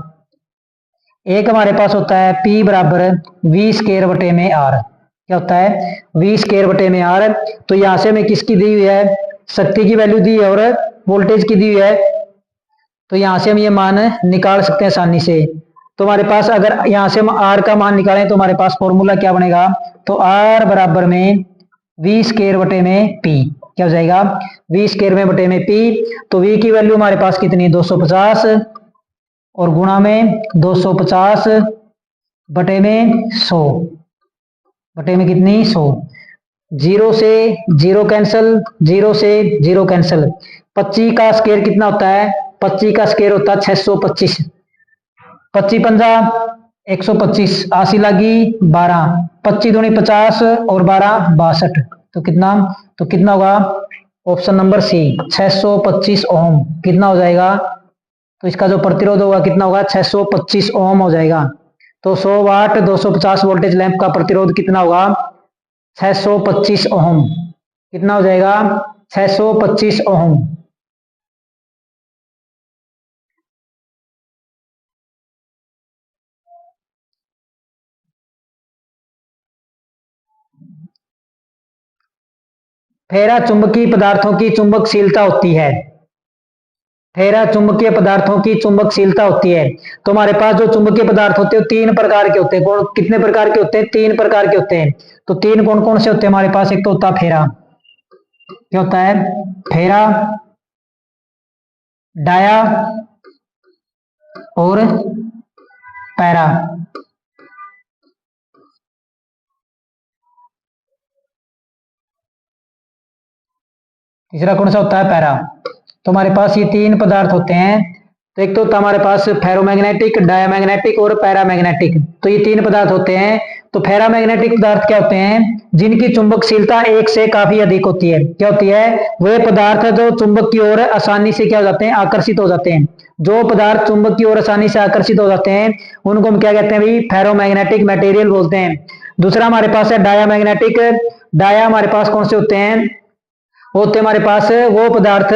Speaker 1: एक हमारे पास होता है P बराबर वी स्केयर बटे में आर। क्या होता है? वी स्केयर बटे में आर। तो यहां से हमें किसकी दी हुई है? शक्ति की वैल्यू दी है और वोल्टेज की दी हुई है। तो यहां से हम ये मान निकाल सकते हैं आसानी से। तो हमारे पास अगर यहां से हम आर का मान निकालें तो हमारे पास फॉर्मूला क्या बनेगा? तो आर बराबर में वी स्केयर बटे में पी। क्या हो जाएगा? वी स्केयर में बटे में पी। तो वी की वैल्यू हमारे पास कितनी? 250, और गुणा में 250 बटे में 100। बटे में कितनी? 100। जीरो से जीरो कैंसल, जीरो से जीरो कैंसल। 25 का स्केयर कितना होता है? 25 का स्केयर होता है 625। 25 पंजा 125, 80 लगी 12, 25 दूनी 50 और 12 62। तो कितना होगा? ऑप्शन नंबर सी 625 ओम। कितना हो जाएगा? तो इसका जो प्रतिरोध होगा कितना होगा? 625 ओम हो जाएगा। तो 100 वाट 250 वोल्टेज लैंप का प्रतिरोध कितना होगा? 625 ओम। कितना हो जाएगा? 625 ओम। फेरा चुंबकीय पदार्थों की चुंबकशीलता होती है। फेरा चुंबकीय पदार्थों की चुंबकशीलता होती है। तो हमारे पास जो चुंबकीय पदार्थ होते हैं 3 प्रकार के होते हैं। कौन कितने प्रकार के होते हैं? 3 प्रकार के होते हैं। तो 3 कौन कौन से होते हैं हमारे पास? एक तो होता है फेरा। क्या होता है? फेरा, डाया और पैरा। तीसरा कौन सा होता है? पैरा। तो हमारे पास ये 3 पदार्थ होते हैं। तो एक तो होता है हमारे पास फेरोमैग्नेटिक, डायामैग्नेटिक और पैरामैग्नेटिक। तो ये 3 पदार्थ होते हैं। तो फेरामैग्नेटिक पदार्थ क्या होते हैं? जिनकी चुंबकशीलता 1 से काफी अधिक होती है। क्या होती है? वे पदार्थ जो चुंबक की ओर आसानी से क्या हो जाते हैं? आकर्षित हो जाते हैं। जो पदार्थ चुंबक की ओर आसानी से आकर्षित हो जाते हैं उनको हम क्या कहते हैं भाई? फेरोमैग्नेटिक मटेरियल बोलते हैं। दूसरा हमारे पास है डायामैग्नेटिक। डाया हमारे पास कौन से होते हैं? होते हमारे पास वो पदार्थ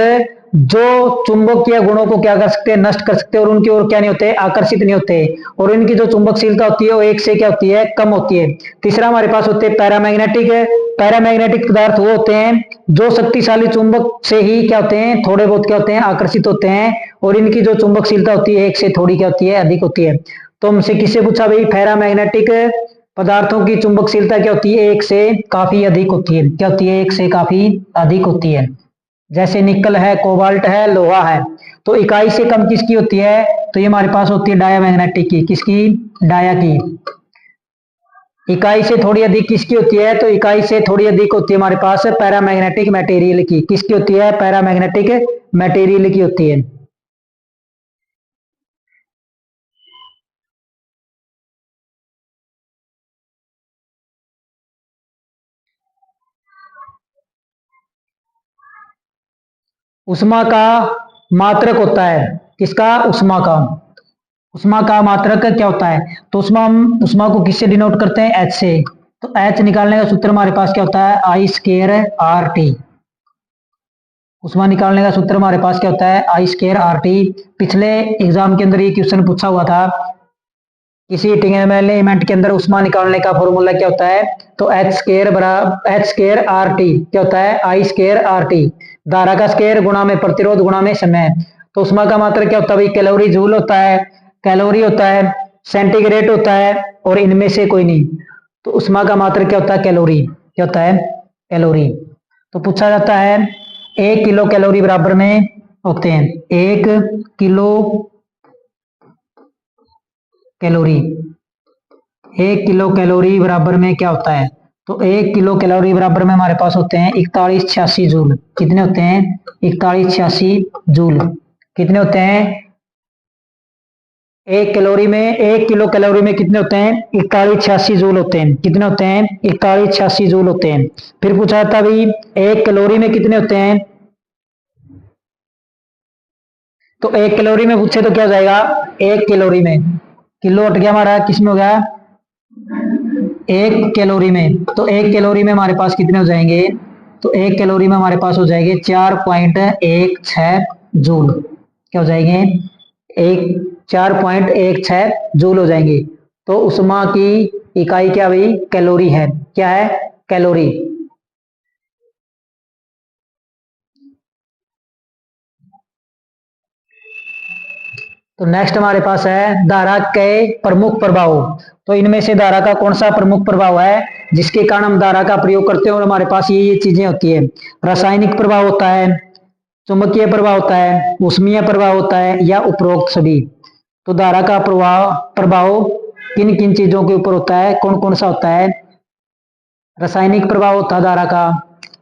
Speaker 1: जो चुंबकीय गुणों को क्या कर सकते हैं? नष्ट कर सकते हैं, और उनकी ओर क्या नहीं होते? आकर्षित नहीं होते। और इनकी जो चुंबकशीलता होती है वो 1 से क्या होती है? कम होती है। तीसरा हमारे पास होते हैं पैरामैग्नेटिक। पैरामैग्नेटिक पदार्थ वो होते हैं जो शक्तिशाली चुंबक से ही क्या होते हैं? थोड़े बहुत क्या होते हैं? आकर्षित होते हैं। और इनकी जो चुंबकशीलता होती है 1 से थोड़ी क्या होती है? अधिक होती है। तो हमसे किससे पूछा भाई? पैरामैग्नेटिक पदार्थों की चुंबकशीलता क्या होती है? 1 से काफी अधिक होती है। क्या होती है? 1 से काफी अधिक होती है। जैसे निकल है, कोबाल्ट है, लोहा है। तो इकाई से कम किसकी होती है? तो ये हमारे पास होती है डायामैग्नेटिक की। किसकी? डाया की। इकाई से थोड़ी अधिक किसकी होती है? तो इकाई से थोड़ी अधिक होती है हमारे पास पैरामैग्नेटिक मटेरियल की। किसकी होती है? पैरामैग्नेटिक मटेरियल की होती है। उष्मा का मात्रक होता है। किसका? उष्मा का। उष्मा का मात्रक क्या होता है? तो उष्मा, हम उष्मा को किससे डिनोट करते हैं? एच से। तो एच निकालने का सूत्र हमारे पास क्या होता है, आई स्केयर आर टी। उष्मा निकालने का सूत्र हमारे पास क्या होता है, आई स्केयर आर टी। पिछले एग्जाम के अंदर ये क्वेश्चन पूछा हुआ था, किसी हीटिंग एलिमेंट के अंदर उष्मा निकालने का फॉर्मूला क्या होता है, तो एच स्केयर आर टी क्या होता है, आई स्केयर आर टी। धारा का स्केयर गुणा में प्रतिरोध गुणा में समय। तो उष्मा का मात्रक क्या होता है भाई, कैलोरी जूल होता है, कैलोरी होता है, सेंटीग्रेड होता है, और इनमें से कोई नहीं। तो उष्मा का मात्रक क्या होता है, कैलोरी। क्या होता है, कैलोरी। तो पूछा जाता है 1 किलो कैलोरी बराबर में होते हैं 1 किलो कैलोरी। 1 किलो कैलोरी बराबर में क्या होता है, तो 1 किलो कैलोरी बराबर में हमारे पास होते हैं 4186 जूल। कितने होते हैं, 4186 जूल। कितने होते हैं, 1 कैलोरी में, 1 किलो कैलोरी में कितने होते हैं, 4186 जूल होते हैं। कितने होते हैं, 4186 जूल होते हैं। फिर पूछा था भाई 1 कैलोरी में कितने होते हैं, तो 1 कैलोरी में पूछे तो क्या हो जाएगा, 1 कैलोरी में, किलो हट गया हमारा, किसमें हो गया, 1 कैलोरी में। तो 1 कैलोरी में हमारे पास कितने हो जाएंगे, तो 1 कैलोरी में हमारे पास हो जाएंगे 4.16 जूल। क्या हो जाएंगे, 4.16 जूल हो जाएंगे। तो उष्मा की इकाई क्या हुई, कैलोरी है। क्या है, कैलोरी। तो नेक्स्ट हमारे पास है धारा के प्रमुख प्रभाव। तो इनमें से धारा का कौन सा प्रमुख प्रभाव है जिसके कारण हम धारा का प्रयोग करते हैं, और हमारे पास ये चीजें होती है। रासायनिक प्रभाव होता है, चुंबकीय प्रभाव होता है, ऊष्मीय प्रभाव होता है, या उपरोक्त सभी। तो धारा का प्रभाव किन किन चीजों के ऊपर होता है, कौन कौन सा होता है, रासायनिक प्रभाव होता है धारा का,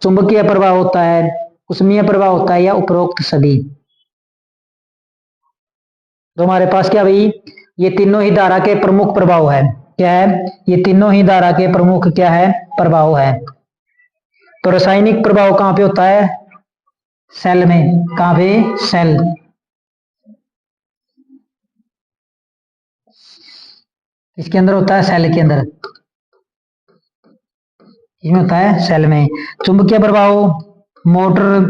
Speaker 1: चुंबकीय प्रभाव होता है, ऊष्मीय प्रभाव होता है, या उपरोक्त सभी। तो हमारे पास क्या भाई, ये तीनों ही धारा के प्रमुख प्रभाव है। क्या है, ये तीनों ही धारा के प्रमुख क्या है, प्रभाव है। तो रासायनिक प्रभाव कहां पे होता है, सेल में। कहां पे, सेल। इसके अंदर होता है, सेल के अंदर, इसमें होता है सेल में। चुंबकीय प्रभाव, मोटर,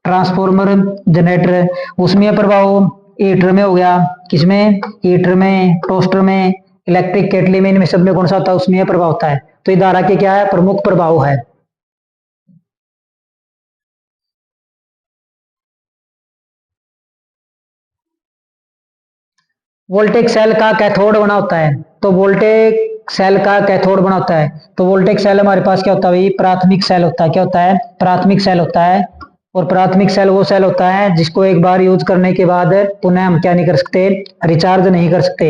Speaker 1: ट्रांसफॉर्मर, जनरेटर। ऊष्मीय प्रभाव हीटर में हो गया, किसमें, हीटर में, टोस्टर में, इलेक्ट्रिक केटली में, इनमें सब में कौन सा होता है, ऊष्मीय प्रभाव होता है। तो ये धारा के क्या है, प्रमुख प्रभाव है। वोल्टेज सेल का कैथोड बना होता है, तो वोल्टेज सेल का कैथोड बना होता है। तो वोल्टेज सेल हमारे पास क्या होता है भाई, प्राथमिक सेल होता है। क्या होता है, प्राथमिक सेल होता है। और प्राथमिक सेल वो सेल होता है जिसको एक बार यूज करने के बाद पुनः हम क्या नहीं कर सकते, रिचार्ज नहीं कर सकते।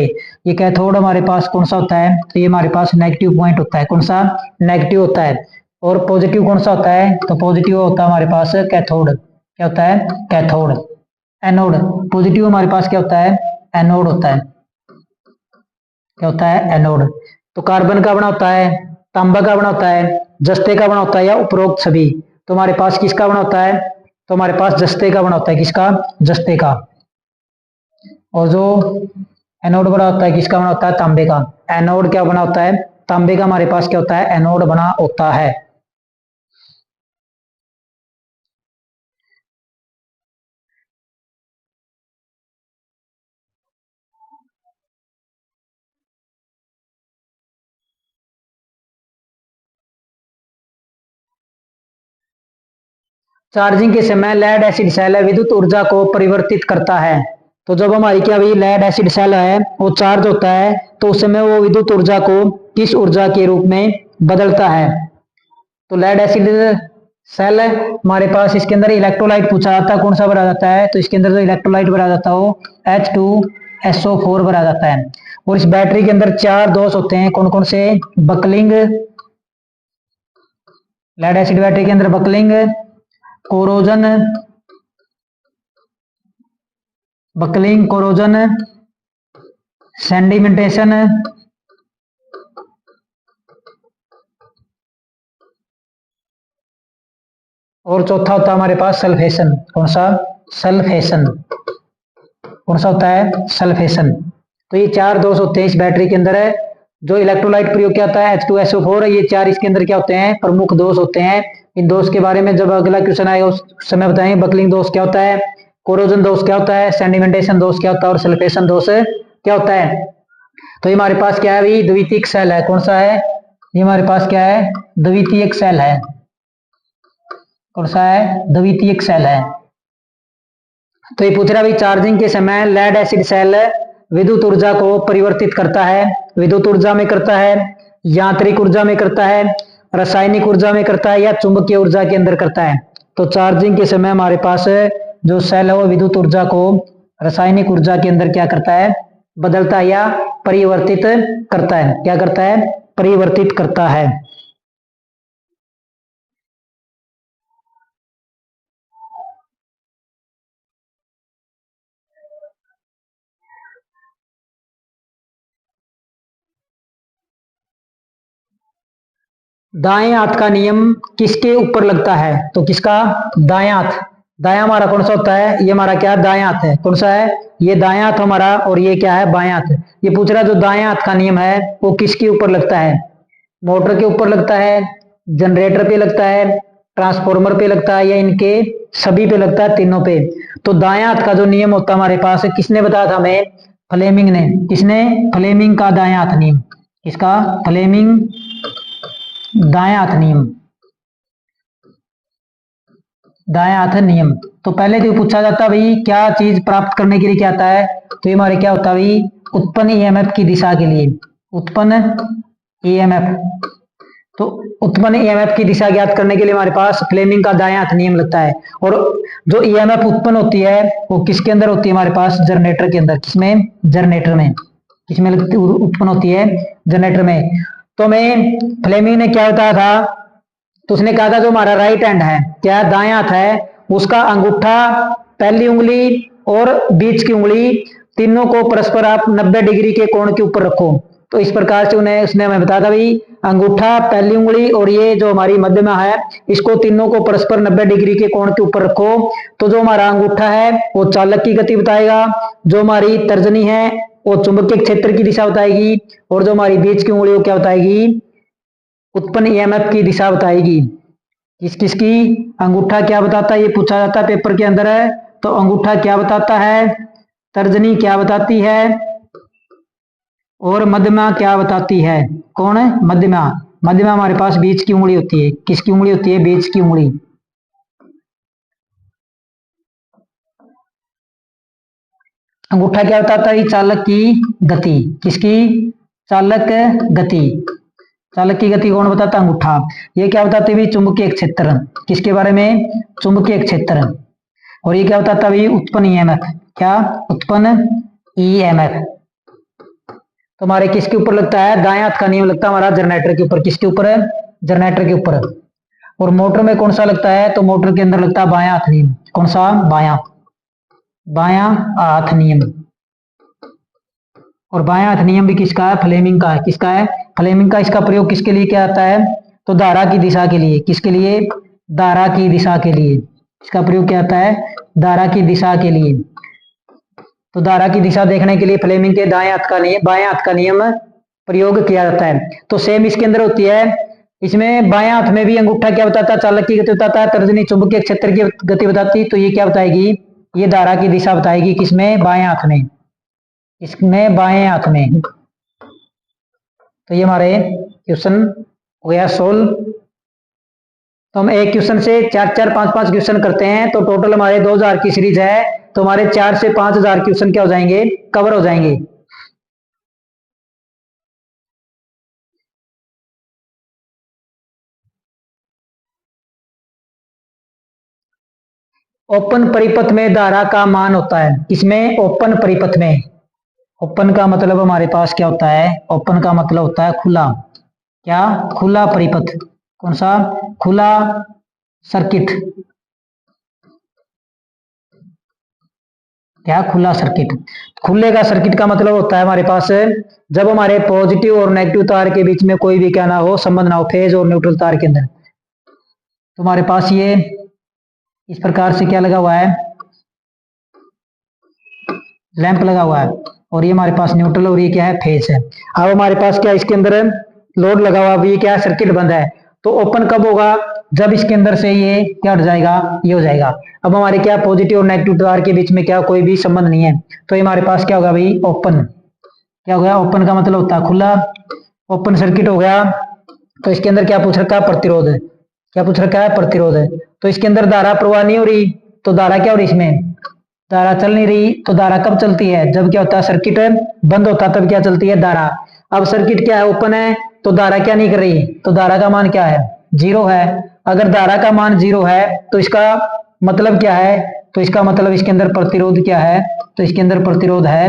Speaker 1: ये कैथोड हमारे पास कौन सा होता है, तो ये हमारे पास नेगेटिव पॉइंट होता है। कौन सा, नेगेटिव होता है। और पॉजिटिव कौन सा होता है, तो पॉजिटिव होता है हमारे पास कैथोड। क्या होता है, कैथोड। एनोड, पॉजिटिव हमारे पास क्या होता है, एनोड होता है। क्या होता है, एनोड। तो कार्बन का बना होता है, तांबा का बना होता है, जस्ते का बना होता है, या उपरोक्त सभी। तो हमारे पास किसका बना होता है, तो हमारे पास जस्ते का बना होता है। किसका, जस्ते का। और जो एनोड बना होता है, किसका बना होता है, तांबे का। एनोड क्या बना होता है, तांबे का हमारे पास क्या होता है, एनोड बना होता है। चार्जिंग के समय लेड एसिड सेल विद्युत ऊर्जा को परिवर्तित करता है। तो जब हमारी क्या हुई, लेड एसिड सेल है वो चार्ज होता है, तो उस समय वो विद्युत ऊर्जा को किस ऊर्जा के रूप में बदलता है। तो लेड एसिड सेल हमारे पास, इसके अंदर इलेक्ट्रोलाइट पूछा जाता है, कौन सा भरा जाता है, तो इसके अंदर जो इलेक्ट्रोलाइट भरा जाता है वो H2SO4 भरा जाता है। और इस बैटरी के अंदर 4 दोष होते हैं, कौन कौन से, बकलिंग, लेड एसिड बैटरी के अंदर बकलिंग, कोरोजन, बकलिंग, कोरोजन, सेंडिमेंटेशन, और चौथा होता है हमारे पास सल्फेशन। कौन सा, सल्फेशन। कौन सा होता है, सल्फेशन। तो ये 4 दोष होते हैं इस बैटरी के अंदर है, जो इलेक्ट्रोलाइट प्रयोग क्या होता है H2SO4, ये चार इसके अंदर क्या होते हैं, प्रमुख दोष होते हैं। इन दोष के बारे में जब अगला क्वेश्चन आएगा उस समय बताएंगे। बकलिंग दोष क्या होता है, कोरोजन दोष क्या होता है, सेडिमेंटेशन दोष क्या होता है और सल्फेशन दोष क्या होता है। तो ये हमारे पास क्या है भाई, द्वितीयक सेल है। कौन सा है, ये हमारे पास क्या है, द्वितीयक सेल है। कौन सा है, द्वितीयक सेल है। तो ये पूछ रहा भाई चार्जिंग के समय लेड एसिड सेल विद्युत ऊर्जा को परिवर्तित करता है, विद्युत ऊर्जा में करता है, यांत्रिक ऊर्जा में करता है, रासायनिक ऊर्जा में करता है या चुंबकीय ऊर्जा के अंदर करता है। तो चार्जिंग के समय हमारे पास जो सेल है वो विद्युत ऊर्जा को रासायनिक ऊर्जा के अंदर क्या करता है, बदलता है या परिवर्तित करता है। क्या करता है, परिवर्तित करता है। दाएं हाथ का नियम किसके ऊपर लगता है, तो किसका, दायां हाथ। दायां हमारा कौन सा होता है, ये हमारा क्या दायां हाथ है। कौन सा है, ये दायां हाथ हमारा, और ये क्या है, बायां हाथ। ये पूछ रहा है जो दायां हाथ का नियम है वो किसके ऊपर लगता है, मोटर के ऊपर लगता है, जनरेटर पे लगता है, ट्रांसफॉर्मर पे लगता है या इनके सभी पे लगता है, तीनों पे। तो दायां हाथ का जो नियम होता है हमारे पास, किसने बताया था हमें, फ्लेमिंग ने। किसने, फ्लेमिंग का दायां हाथ नियम। किसका, फ्लेमिंग दायां हाथ नियम, दायां हाथ नियम। तो पहले तो पूछा जाता भाई क्या चीज प्राप्त करने के लिए क्या आता है, तो ये हमारे क्या होता है भाई, उत्पन्न ईएमएफ की दिशा के लिए, उत्पन्न ईएमएफ। तो उत्पन्न ईएमएफ की दिशा ज्ञात करने के लिए हमारे पास फ्लेमिंग का दायां हाथ नियम लगता है। और जो ईएमएफ उत्पन्न होती है वो किसके अंदर होती है, हमारे पास जनरेटर के अंदर। किसमें, जनरेटर में। किसमें उत्पन्न होती है, जनरेटर में। तो हमें फ्लेमिंग ने क्या बताया था, तो उसने कहा था जो हमारा राइट हैंड है, क्या दायां हाथ है, उसका अंगूठा, पहली उंगली और बीच की उंगली, तीनों को परस्पर आप 90 डिग्री के कोण के ऊपर रखो। तो इस प्रकार से उन्हें उसने हमें बताया था भाई, अंगूठा, पहली उंगली और ये जो हमारी मध्यमा है, इसको तीनों को परस्पर 90 डिग्री के कोण के ऊपर रखो। तो जो हमारा अंगूठा है वो चालक की गति बताएगा, जो हमारी तर्जनी है वो चुंबकीय क्षेत्र की दिशा बताएगी, और जो हमारी बीच की उंगली वो क्या बताएगी, उत्पन्न ईएमएफ की दिशा बताएगी। किस किसकी, अंगूठा क्या बताता है, ये पूछा जाता है पेपर के अंदर है। तो अंगूठा क्या बताता है, तर्जनी क्या बताती है, और मध्यमा क्या बताती है। कौन है, मध्यमा। मध्यमा हमारे पास बीच की उंगली होती है। किसकी उंगली होती है, बीच की उंगली। अंगूठा क्या बताता है, चालक की गति। किसकी, चालक गति। चालक की गति कौन बताता है, अंगूठा। ये क्या बताते हैं, चुंबकीय क्षेत्र। किसके बारे में, चुंबकीय क्षेत्र। और ये क्या बताता है, उत्पन्न ईएमएफ। क्या, उत्पन्न ईएमएफ। तो हमारे किसके ऊपर लगता है, दायां हाथ का नियम लगता है हमारा जनरेटर के ऊपर। किसके ऊपर है, जनरेटर के ऊपर। और मोटर में कौन सा लगता है, तो मोटर के अंदर लगता है बायां हाथ नियम। कौन सा, बायां, बायां हाथ नियम। और बायां हाथ नियम भी किसका है, फ्लेमिंग का है। किसका है, फ्लेमिंग का। इसका प्रयोग किसके लिए क्या आता है, तो धारा की दिशा के लिए। किसके लिए, धारा की दिशा के लिए। इसका प्रयोग क्या आता है, धारा की दिशा के लिए। तो धारा की दिशा देखने के लिए फ्लेमिंग के दाएं हाथ का नियम, बाएं हाथ का नियम प्रयोग किया जाता है। तो सेम इसके अंदर होती है। इसमें बाएं हाथ में भी अंगूठा क्या बताता है, चालक की गति बताता है, तर्जनी चुंबकीय क्षेत्र की गति बताती है। तो ये क्या बताएगी, ये धारा की दिशा बताएगी। किसमें, बाएं हाथ में। इसमें बाएं हाथ में। तो ये हमारे क्वेश्चन हो गया सोल्व। तो हम एक क्वेश्चन से 4-4, 5-5 क्वेश्चन करते हैं, तो टोटल हमारे 2000 की सीरीज है। तो हमारे 4 से 5000 क्वेश्चन क्या हो जाएंगे, कवर हो जाएंगे। ओपन परिपथ में धारा का मान होता है। किसमें, ओपन परिपथ में। ओपन का मतलब हमारे पास क्या होता है, ओपन का मतलब होता है खुला। क्या, खुला परिपथ। कौन सा, खुला सर्किट। क्या, खुला सर्किट। खुले का सर्किट का मतलब होता है हमारे पास जब हमारे पॉजिटिव और नेगेटिव तार के बीच में कोई भी क्या ना हो, संबंध ना हो, फेज और न्यूट्रल तार के अंदर। तो हमारे पास ये इस प्रकार से क्या लगा हुआ है, लैंप लगा हुआ है। और ये हमारे पास न्यूट्रल और ये क्या है, फेज है। अब हमारे पास क्या इसके अंदर लोड लगा हुआ, ये क्या है, सर्किट बंद है। तो ओपन कब होगा, जब इसके अंदर से ये क्या हट जाएगा, ये हो जाएगा। अब हमारे क्या पॉजिटिव और नेगेटिव तार के बीच में क्या कोई भी संबंध नहीं है, तो ये हमारे पास क्या होगा भाई, ओपन। क्या हो गया, ओपन का मतलब होता है खुला, ओपन सर्किट हो गया। तो इसके अंदर क्या पूछ रखा है, प्रतिरोध। क्या पूछ रखा है, प्रतिरोध। तो इसके अंदर धारा प्रवाह नहीं हो रही, तो धारा क्या हो रही, इसमें धारा चल नहीं रही। तो धारा कब चलती है, जब क्या होता है, सर्किट बंद होता है, तब क्या चलती है, धारा। अब सर्किट क्या है, ओपन है, तो धारा क्या नहीं कर रही, तो धारा का मान क्या है, जीरो है। अगर धारा का मान जीरो है तो इसका मतलब क्या है, तो इसका मतलब इसके अंदर प्रतिरोध क्या है, तो इसके अंदर प्रतिरोध है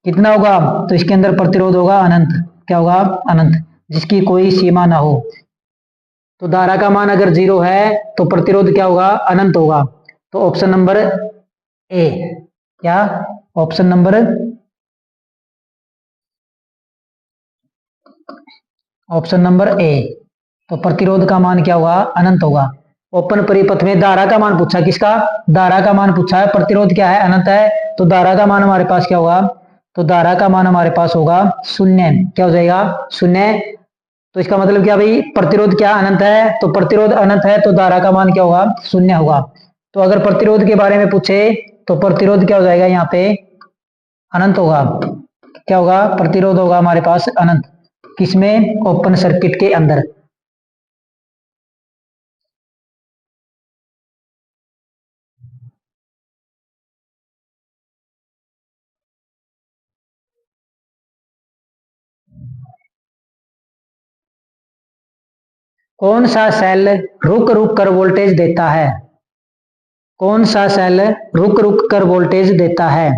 Speaker 1: कितना होगा, तो इसके अंदर प्रतिरोध होगा अनंत। क्या होगा, अनंत, जिसकी कोई सीमा ना हो। तो धारा का मान अगर जीरो है तो प्रतिरोध क्या होगा, अनंत होगा। तो ऑप्शन नंबर ए, क्या, option number, option number A. तो प्रतिरोध का मान क्या होगा, अनंत होगा। ओपन परिपथ में धारा का मान पूछा, किसका, धारा का मान पूछा है, प्रतिरोध क्या है, अनंत है। तो धारा का मान हमारे पास क्या होगा, तो धारा का मान हमारे पास होगा शून्य। क्या हो जाएगा, शून्य। तो इसका मतलब क्या भाई, प्रतिरोध क्या अनंत है, तो प्रतिरोध अनंत है, तो धारा का मान क्या होगा, शून्य होगा। तो अगर प्रतिरोध के बारे में पूछे तो प्रतिरोध क्या हो जाएगा, यहाँ पे अनंत होगा। क्या होगा, प्रतिरोध होगा हमारे पास अनंत, किसमें, ओपन सर्किट के अंदर। कौन सा सेल रुक रुक कर वोल्टेज देता है, कौन सा सेल रुक रुक कर वोल्टेज देता है,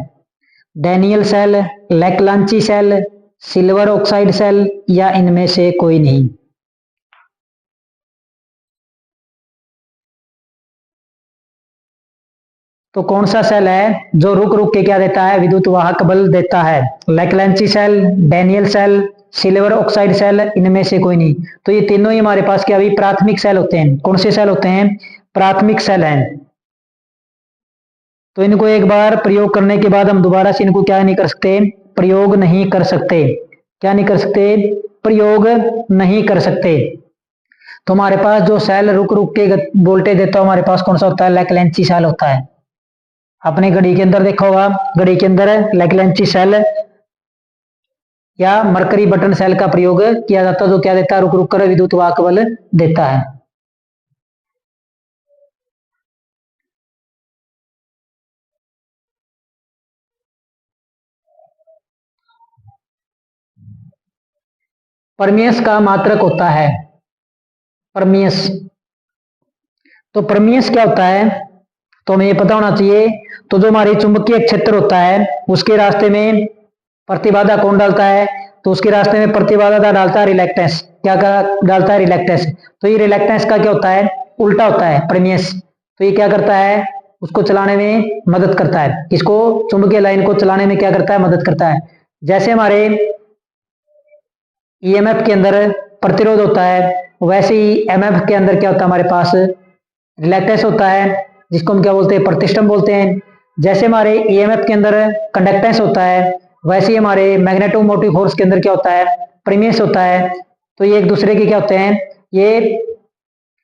Speaker 1: Daniell cell, Leclanche cell, silver oxide cell, या इनमें से कोई नहीं। तो कौन सा सेल है जो रुक रुक के क्या देता है, विद्युत वाहक बल देता है, Leclanche cell, Daniell cell, silver oxide cell, इनमें से कोई नहीं। तो ये तीनों ही हमारे पास क्या भी प्राथमिक सेल होते हैं। कौन से सेल होते हैं, प्राथमिक सेल हैं। तो इनको एक बार प्रयोग करने के बाद हम दोबारा से इनको क्या नहीं कर सकते, प्रयोग नहीं कर सकते। क्या नहीं कर सकते, प्रयोग नहीं कर सकते। तो हमारे पास जो सेल रुक रुक के वोल्टेज देता है, हमारे पास कौन सा होता है, लेकलेंची सेल होता है। आपने घड़ी के अंदर देखा होगा, घड़ी के अंदर लेकलेंची सेल या मरकरी बटन सेल का प्रयोग किया जाता है, जो क्या देता है, रुक रुक कर विद्युत वाहक बल देता है। परमियस का मात्रक होता है, परमियस। तो परमियस क्या होता है, तो हमें ये पता होना चाहिए। तो जो हमारी चुंबकीय क्षेत्र होता है उसके रास्ते में प्रतिबाधा कौन डालता है, तो उसके रास्ते में प्रतिबाधा डालता है रिलेक्टेंस। क्या डालता है, रिलेक्टेंस। तो ये रिलेक्टेंस का क्या होता है, उल्टा होता है परमियस। तो ये क्या करता है, उसको चलाने में मदद करता है, किसको, चुंबकीय लाइन को चलाने में क्या करता है, मदद करता है। जैसे हमारे ईएमएफ के अंदर प्रतिरोध होता है, वैसे ही एमएफ के अंदर क्या होता है, हमारे पास रिलेक्टेंस होता है, जिसको हम क्या बोलते हैं, प्रतिष्ठम बोलते हैं। जैसे हमारे ईएमएफ के अंदर कंडक्टेंस होता है, वैसे ही हमारे मैग्नेटोमोटिव फोर्स के अंदर क्या होता है, परमियस होता है। तो ये एक दूसरे के क्या होते हैं, ये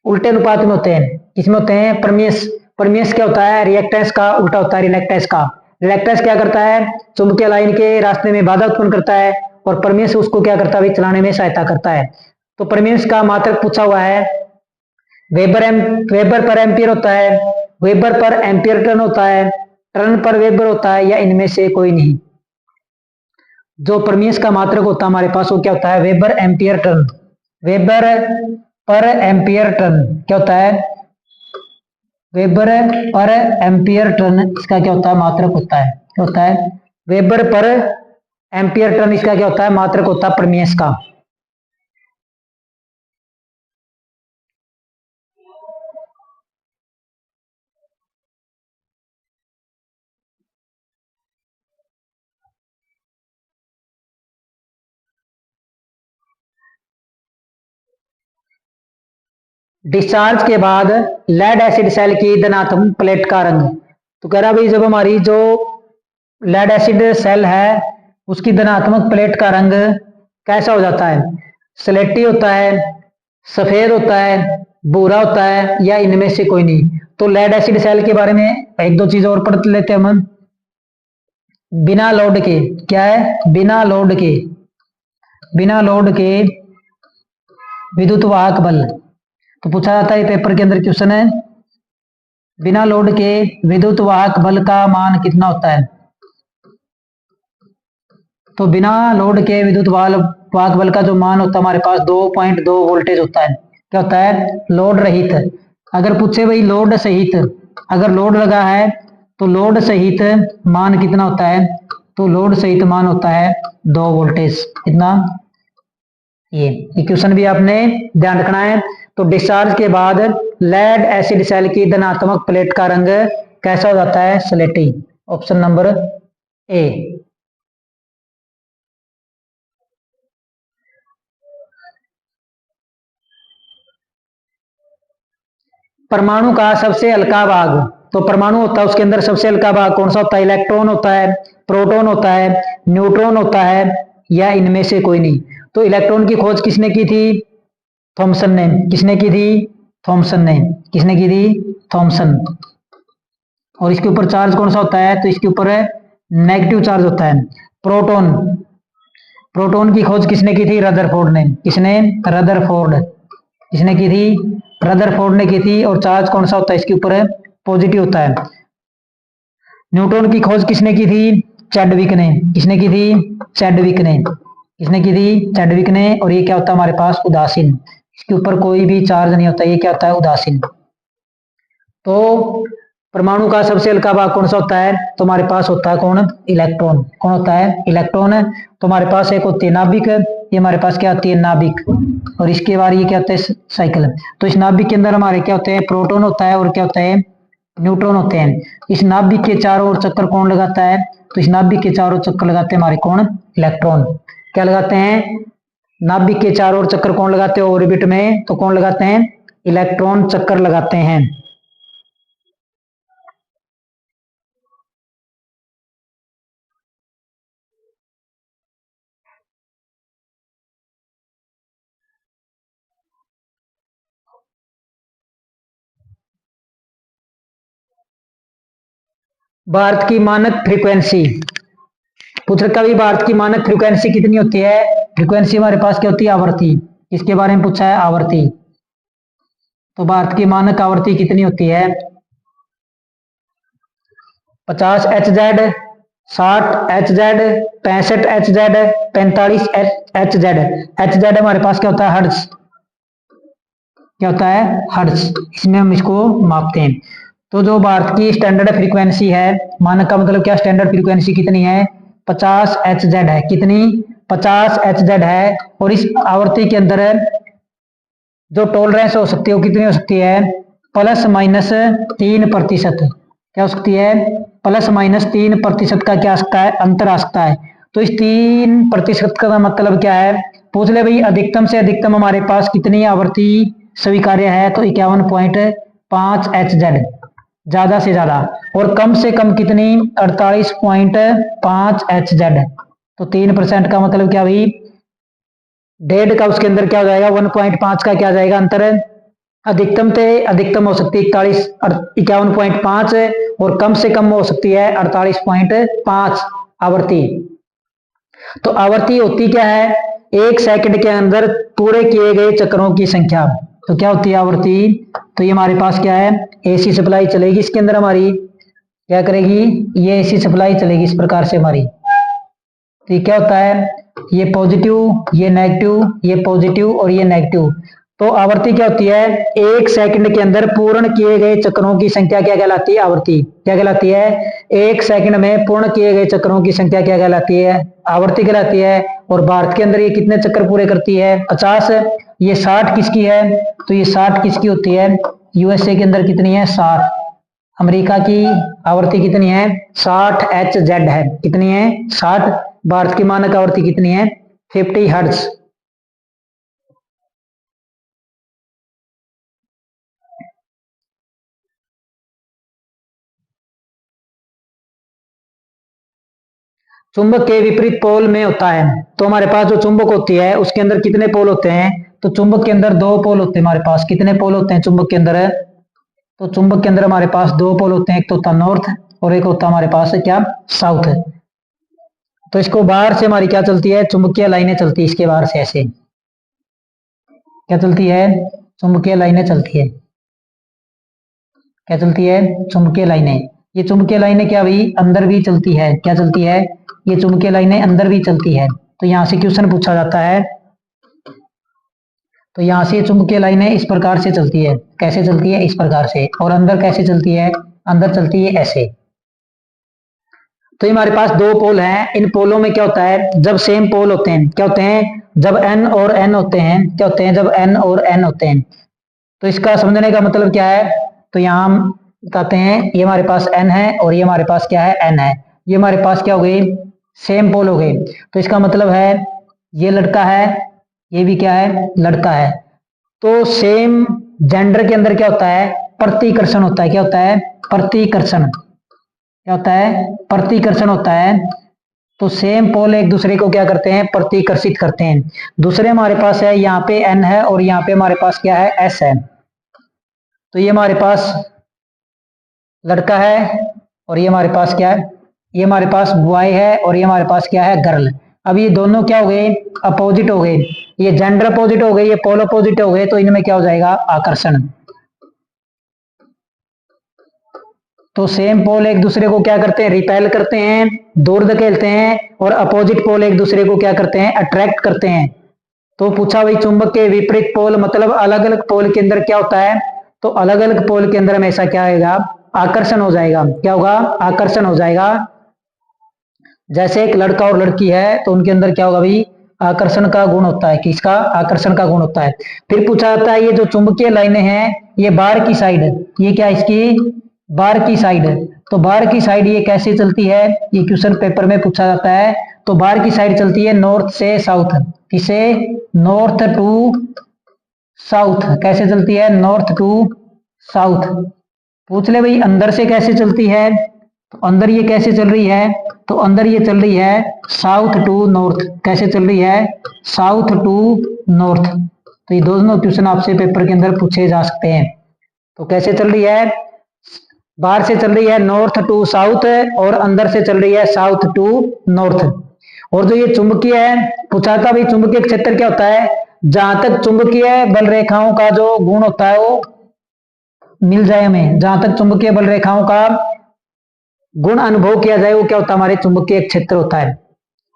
Speaker 1: उल्टे अनुपात में होते हैं। किसमें होते हैं, परमियस। परमियस क्या होता है, रिएक्टेंस का उल्टा होता है रिलेक्टेंस का। रिलेक्टेंस क्या करता है, चुंबकीय लाइन के रास्ते में बाधा उत्पन्न करता है, और परमियस उसको क्या करता है, चलाने में सहायता करता है। तो परमियस का मात्रक पूछा हुआ है, वेबर पर एम्पियर होता है, वेबर पर एम्पियर टर्न होता है, टर्न पर वेबर होता है, या इनमें से कोई नहीं। जो परमियस का मात्रक होता है हमारे पास, वो क्या होता है, वेबर एम्पियर टर्न। वेबर पर एम्पियर टर्न क्या होता है, वेबर पर एम्पियर टर्न इसका क्या होता है, मात्रक होता है। क्या होता है, वेबर पर एम्पियर टर्न इसका क्या होता है, मात्रक होता है परमियस का। डिस्चार्ज के बाद लेड एसिड सेल की धनात्मक प्लेट का रंग। तो कह रहा भाई, जब हमारी जो लेड एसिड सेल है उसकी धनात्मक प्लेट का रंग कैसा हो जाता है? स्लेटी होता है, सफेद होता है, भूरा होता है, या इनमें से कोई नहीं। तो लेड एसिड सेल के बारे में एक दो चीज और पढ़ लेते हैं हम। बिना लोड के, क्या है? बिना लोड के विद्युत वाहक बल। तो पूछा जाता है पेपर के अंदर क्वेश्चन है, बिना लोड के विद्युत वाहक बल का मान कितना होता है? तो बिना लोड के विद्युत वाहक बल का जो मान होता है हमारे पास 2.2 वोल्टेज होता है। क्या होता है? लोड रहित। अगर पूछे भाई लोड सहित, अगर लोड लगा है तो लोड सहित मान कितना होता है? तो लोड सहित मान होता है 2 वोल्टेज। कितना? ये क्वेश्चन भी आपने ध्यान रखना है। तो डिस्चार्ज के बाद लेड एसिड सेल की धनात्मक प्लेट का रंग कैसा हो जाता है? स्लेटी। Option number A. परमाणु का सबसे हल्का भाग, तो परमाणु होता है उसके अंदर सबसे हल्का भाग कौन सा होता है? इलेक्ट्रॉन होता है, प्रोटॉन होता है, न्यूट्रॉन होता है, या इनमें से कोई नहीं। तो इलेक्ट्रॉन की खोज किसने की थी? थॉमसन ने। किसने की थी? थॉमसन ने। किसने की थी? थॉमसन। और इसके ऊपर चार्ज कौन सा होता है? तो इसके ऊपर नेगेटिव चार्ज होता है। प्रोटॉन, प्रोटॉन की खोज किसने की थी? रदरफोर्ड ने। किसने? रदरफोर्ड। किसने की थी? रदरफोर्ड ने की थी। और चार्ज कौन सा होता है इसके ऊपर? पॉजिटिव होता है। न्यूट्रॉन की खोज किसने की थी? चैडविक ने। किसने की थी? चैडविक ने। किसने की थी? चैडविक ने। और ये क्या होता है हमारे पास? उदासीन। इसके ऊपर कोई भी चार्ज नहीं होता, ये क्या होता है? उदासीन। तो परमाणु का सबसे हल्का भाग कौन सा होता है? तो हमारे पास होता है कौन? इलेक्ट्रॉन। कौन होता है? इलेक्ट्रॉन। तो हमारे पास एक होती है नाभिक, ये हमारे पास क्या होती है? नाभिक। और इसके बाद ये क्या होता है? साइकिल। तो इस नाभिक के अंदर हमारे क्या होते हैं? प्रोटॉन होता है, और क्या होता है? न्यूट्रॉन होते हैं। इस नाभिक के चारों ओर चक्कर कौन लगाता है? तो इस नाभिक के चारों ओर चक्कर लगाते हैं हमारे कौन? इलेक्ट्रॉन। क्या लगाते हैं? नाभिक के चारों ओर चक्कर कौन लगाते हैं ऑर्बिट में? तो कौन लगाते हैं? इलेक्ट्रॉन चक्कर लगाते हैं। भारत की मानक फ्रीक्वेंसी, पूछ रखा भी भारत की मानक फ्रीक्वेंसी कितनी होती है? फ्रीक्वेंसी हमारे पास क्या होती है? आवृत्ति। इसके बारे में पूछा है, आवृत्ति। तो भारत की मानक आवृत्ति कितनी होती है? 50 Hz, 60 Hz, 65 Hz, 45 Hz। H Z हमारे पास क्या होता है? हर्ट्ज। क्या होता है? हर्ट्ज। इसमें हम इसको मापते हैं। तो जो भारत की स्टैंडर्ड फ्रीक्वेंसी है, मानक का मतलब क्या? स्टैंडर्ड फ्रीक्वेंसी कितनी है? 50 Hz है। कितनी? 50 Hz है। और इस आवृत्ति के अंदर जो टॉलरेंस हो सकती है वो कितनी हो सकती है? +- 3%। क्या हो सकती है? +- 3% का क्या आ सकता है? अंतर आ सकता है। तो इस 3% का मतलब क्या है? पूछ ले भाई अधिकतम से अधिकतम हमारे पास कितनी आवृत्ति स्वीकार्य है? तो 51.5 Hz, ज्यादा से ज्यादा। और कम से कम कितनी? 48.5 Hz। तो 3% का मतलब क्या भाई? 1.5 का उसके अंदर क्या हो जाएगा? 1.5 का क्या आ जाएगा अंतर? अधिकतम से अधिकतम हो सकती है 51.5, और कम से कम हो सकती है 48.5 आवृत्ति। तो आवृत्ति होती क्या है? 1 सेकंड के अंदर पूरे किए गए चक्रों की संख्या। तो क्या होती है आवृत्ति? तो ये हमारे पास क्या है? एसी सप्लाई चलेगी इसके अंदर हमारी। क्या करेगी? ये एसी सप्लाई चलेगी इस प्रकार से हमारी। तो ये क्या होता है? ये पॉजिटिव, ये नेगेटिव, ये पॉजिटिव और ये नेगेटिव। तो आवृत्ति क्या होती है? 1 सेकंड के अंदर पूर्ण किए गए चक्रों की संख्या क्या कहलाती है? आवृत्ति। क्या कहलाती है? 1 सेकंड में पूर्ण किए गए चक्रों की संख्या क्या कहलाती है? आवृत्ति कहलाती है। और भारत के अंदर ये कितने चक्कर पूरे करती है? 50। ये 60 किसकी है? तो ये 60 किसकी होती है? यूएसए के अंदर कितनी है? 60। अमेरिका की आवृत्ति कितनी है? 60 Hz है। कितनी है? 60। भारत की मानक आवृत्ति कितनी है? 50 हर्ट्ज। चुंबक के विपरीत पोल में होता है। तो हमारे पास जो चुंबक होती है उसके अंदर कितने पोल होते हैं? तो चुंबक के अंदर 2 पोल होते हैं हमारे पास। कितने पोल होते हैं चुंबक के अंदर? तो चुंबक के अंदर हमारे पास 2 पोल होते हैं, एक तो होता नॉर्थ और एक होता हमारे पास क्या, साउथ। तो इसको बाहर से हमारी क्या चलती है, चुंबकीय लाइनें चलती है इसके बाहर से, ऐसे क्या चलती है, चुंबकीय लाइनें चलती है। क्या चलती है? चुंबकीय लाइनें। ये चुंबकीय लाइनें क्या भाई, अंदर भी चलती है। क्या चलती है? ये चुंबकीय लाइनें अंदर भी चलती है। तो यहां से क्वेश्चन पूछा जाता है। तो यहां से चुंबकीय लाइनें इस प्रकार से चलती है। कैसे चलती है? इस प्रकार से। और अंदर कैसे चलती है? अंदर चलती है ऐसे। तो ये हमारे पास 2 पोल हैं। इन पोलों में क्या होता है, जब सेम पोल होते हैं, क्या होते हैं, जब n और n होते हैं, क्या होते हैं, जब n और n होते हैं। तो इसका समझने का मतलब क्या है, तो यहाँ हम बताते हैं, ये हमारे पास n है और ये हमारे पास क्या है, n है। ये हमारे पास क्या हो गई, सेम पोल हो गए। तो इसका मतलब है ये लड़का है, ये भी क्या है, लड़का है। तो सेम जेंडर के अंदर क्या होता है, प्रतिकर्षण होता है। क्या होता है? प्रतिकर्षण। क्या होता है? प्रतिकर्षण होता है। तो सेम पोल एक दूसरे को क्या करते हैं, प्रतिकर्षित करते हैं। दूसरे हमारे पास है, यहाँ पे n है और यहाँ पे हमारे पास क्या है, s है। तो ये हमारे पास लड़का है और ये हमारे पास क्या है, ये हमारे पास बॉय है और ये हमारे पास क्या है, गर्ल। अब ये दोनों क्या हो गए, अपोजिट हो गए। ये जेंडर अपोजिट हो गए, ये पोल अपोजिट हो गए। तो इनमें क्या हो जाएगा, आकर्षण। तो सेम पोल एक दूसरे को क्या करते हैं, रिपेल करते हैं, दूर धकेलते हैं। और अपोजिट पोल एक दूसरे को क्या करते हैं, अट्रैक्ट करते हैं। तो पूछा भाई चुंबक के विपरीत पोल, मतलब अलग अलग पोल के अंदर क्या होता है, तो अलग अलग पोल के अंदर हमेशा क्या आएगा, आकर्षण हो जाएगा। क्या होगा, आकर्षण हो जाएगा। जैसे एक लड़का और लड़की है तो उनके अंदर क्या होगा भाई, आकर्षण का गुण होता है। किसका? आकर्षण का गुण होता है। फिर पूछा जाता है ये जो चुंबकीय लाइनें हैं, ये बाहर की साइड, ये क्या, इसकी बाहर की साइड। तो बाहर की साइड ये कैसे चलती है, ये क्वेश्चन पेपर में पूछा जाता है। तो बाहर की साइड चलती है नॉर्थ से साउथ। किसे? North to south. कैसे चलती है, नॉर्थ टू साउथ। पूछ ले भाई अंदर से कैसे चलती है, तो अंदर ये कैसे चल रही है, तो अंदर ये चल रही है साउथ टू नॉर्थ। कैसे चल रही है, साउथ टू नॉर्थ। तो ये दोनों क्वेश्चन आपसे पेपर के अंदर पूछे जा सकते हैं। तो कैसे चल रही है, बाहर से चल रही है नॉर्थ टू साउथ और अंदर से चल रही है साउथ टू नॉर्थ। और जो ये चुंबकीय है, पूछा था भाई चुंबकीय क्षेत्र क्या होता है, जहां तक चुंबकीय बल रेखाओं का जो गुण होता है वो मिल जाए हमें, जहां तक चुंबकीय बल रेखाओं का गुण अनुभव किया जाए, वो क्या होता है, हमारे चुंबकीय क्षेत्र होता है।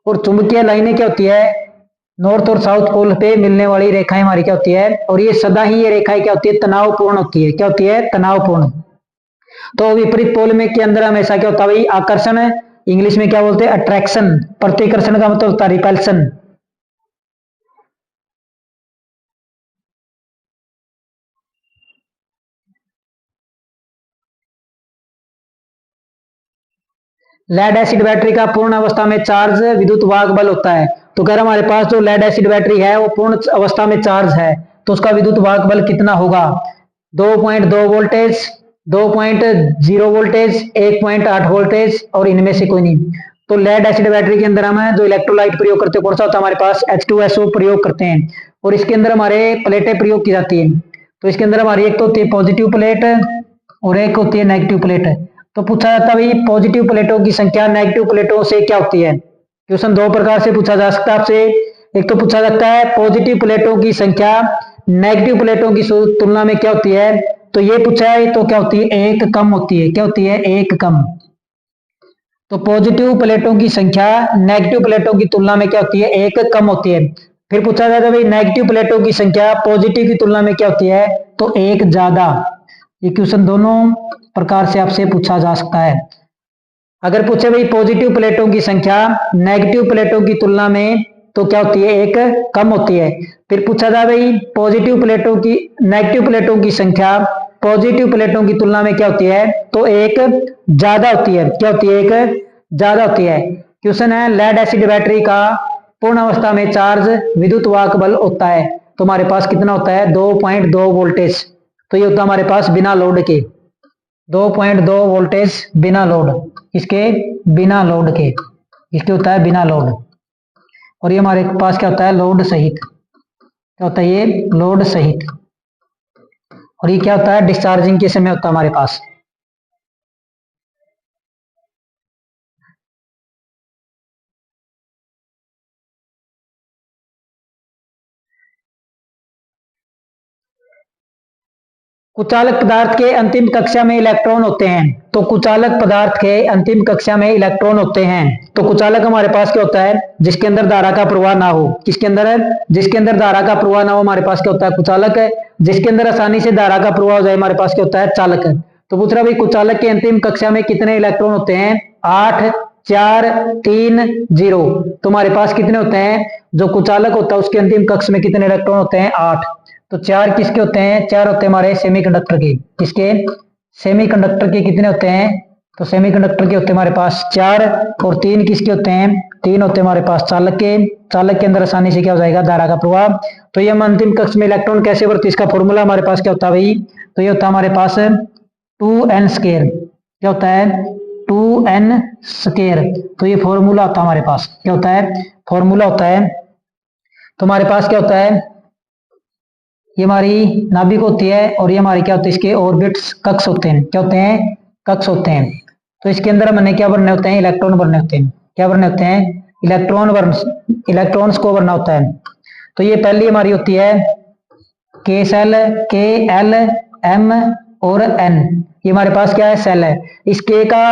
Speaker 1: और चुंबकीय लाइनें क्या होती है, नॉर्थ और साउथ पोल पे मिलने वाली रेखाएं हमारी क्या होती है, और ये सदा ही ये रेखाएं क्या होती है, तनावपूर्ण होती है। क्या होती है, तनावपूर्ण। तो विपरीत पोल में के अंदर हमेशा क्या होता है भाई, आकर्षण है। इंग्लिश में क्या बोलते हैं, अट्रैक्शन। प्रतिकर्षण का मतलब होता है रिपल्सन। लेड एसिड बैटरी का पूर्ण अवस्था में चार्ज विद्युत वाहक बल होता है। तो कह रहा हमारे पास जो लेड एसिड बैटरी है वो पूर्ण अवस्था में चार्ज है, तो उसका विद्युत वाहक बल कितना होगा, 2.2 वोल्टेज, 2.0 वोल्टेज, 1.8 वोल्टेज और इनमें से कोई नहीं। तो लेड एसिड बैटरी के अंदर हम जो इलेक्ट्रोलाइट प्रयोग करते हैं कौन सा होता है, हमारे पास H2SO प्रयोग करते हैं। और इसके अंदर हमारे प्लेटें प्रयोग की जाती है। तो इसके अंदर हमारी एक तो होती है पॉजिटिव प्लेट और एक होती है नेगेटिव प्लेट। तो पूछा जाता है भाई पॉजिटिव प्लेटों की संख्या नेगेटिव प्लेटों से क्या होती है। क्वेश्चन 2 प्रकार से पूछा जा सकता है आपसे। एक तो पूछा जाता है पॉजिटिव प्लेटों की संख्या नेगेटिव प्लेटों की तुलना में क्या होती है, तो ये पूछा है तो क्या होती है, एक कम होती है। क्या होती है, एक कम। तो पॉजिटिव प्लेटों की संख्या नेगेटिव प्लेटों की तुलना में क्या होती है, एक कम होती है। फिर पूछा जाता है भाई नेगेटिव प्लेटों की संख्या पॉजिटिव की तुलना में क्या होती है, तो एक ज्यादा। ये क्वेश्चन दोनों प्रकार से आपसे पूछा जा सकता है। अगर पूछे भाई पॉजिटिव प्लेटों की संख्या नेगेटिव प्लेटों की तुलना में तो क्या होती है, एक कम होती है। फिर पूछा जाए भाई पॉजिटिव प्लेटों की नेगेटिव प्लेटों की संख्या पॉजिटिव प्लेटों की तुलना में क्या होती है, तो एक ज्यादा होती है। क्या होती है, एक ज्यादा होती है। क्वेश्चन है लेड एसिड बैटरी का पूर्ण अवस्था में चार्ज विद्युत वाहक बल होता है, तो हमारे पास कितना होता है, 2.2 वोल्टेज। तो ये होता है हमारे पास बिना लोड के 2.2 वोल्टेज बिना लोड, इसके बिना लोड के। इसके होता है बिना लोड, और ये हमारे पास क्या होता है लोड सहित, क्या होता है ये लोड सहित, और ये क्या होता है डिस्चार्जिंग के समय होता है हमारे पास। कुचालक पदार्थ के अंतिम कक्षा में इलेक्ट्रॉन होते हैं, तो कुचालक पदार्थ के अंतिम कक्षा में इलेक्ट्रॉन होते हैं। तो कुचालक हमारे पास क्या होता है जिसके अंदर धारा का प्रवाह ना हो, किसके अंदर है जिसके अंदर धारा का प्रवाह ना हो हमारे पास क्या होता है कुचालक है। जिसके अंदर आसानी से धारा का प्रवाह हो जाए हमारे पास क्या होता है चालक है। तो पूछ रहा भाई कुचालक के अंतिम कक्षा में कितने इलेक्ट्रॉन होते हैं, 8 4 3 0। तो हमारे पास कितने होते हैं, जो कुचालक होता है उसके अंतिम कक्ष में कितने इलेक्ट्रॉन होते हैं 8। तो 4 किसके होते हैं, 4 होते हैं हमारे सेमीकंडक्टर के, किसके सेमीकंडक्टर के कितने होते हैं, तो सेमीकंडक्टर के होते हैं हमारे पास 4, और 3 किसके होते हैं, 3 होते हैं हमारे पास चालक के। चालक के अंदर आसानी से क्या हो जाएगा धारा का प्रवाह। तो ये हम अंतिम कक्ष में इलेक्ट्रॉन कैसे बढ़ते, इसका फॉर्मूला हमारे पास क्या होता है भाई, तो ये होता है हमारे पास 2n स्केयर, क्या होता है 2n स्केयर। तो ये फॉर्मूला होता है हमारे पास, क्या होता है फॉर्मूला होता है। तो हमारे पास क्या होता है, ये हमारी नाभिक होती है, और ये हमारी क्या होती है इसके ऑर्बिट्स कक्ष होते हैं, क्या होते हैं कक्ष होते हैं। तो इसके अंदर हमने क्या भरने होते हैं, इलेक्ट्रॉन भरने होते हैं, क्या भरने होते हैं इलेक्ट्रॉन्स को भरना होता है। तो ये पहली हमारी होती है के सेल, के एल एम और एन, ये हमारे पास क्या है सेल है। इस के का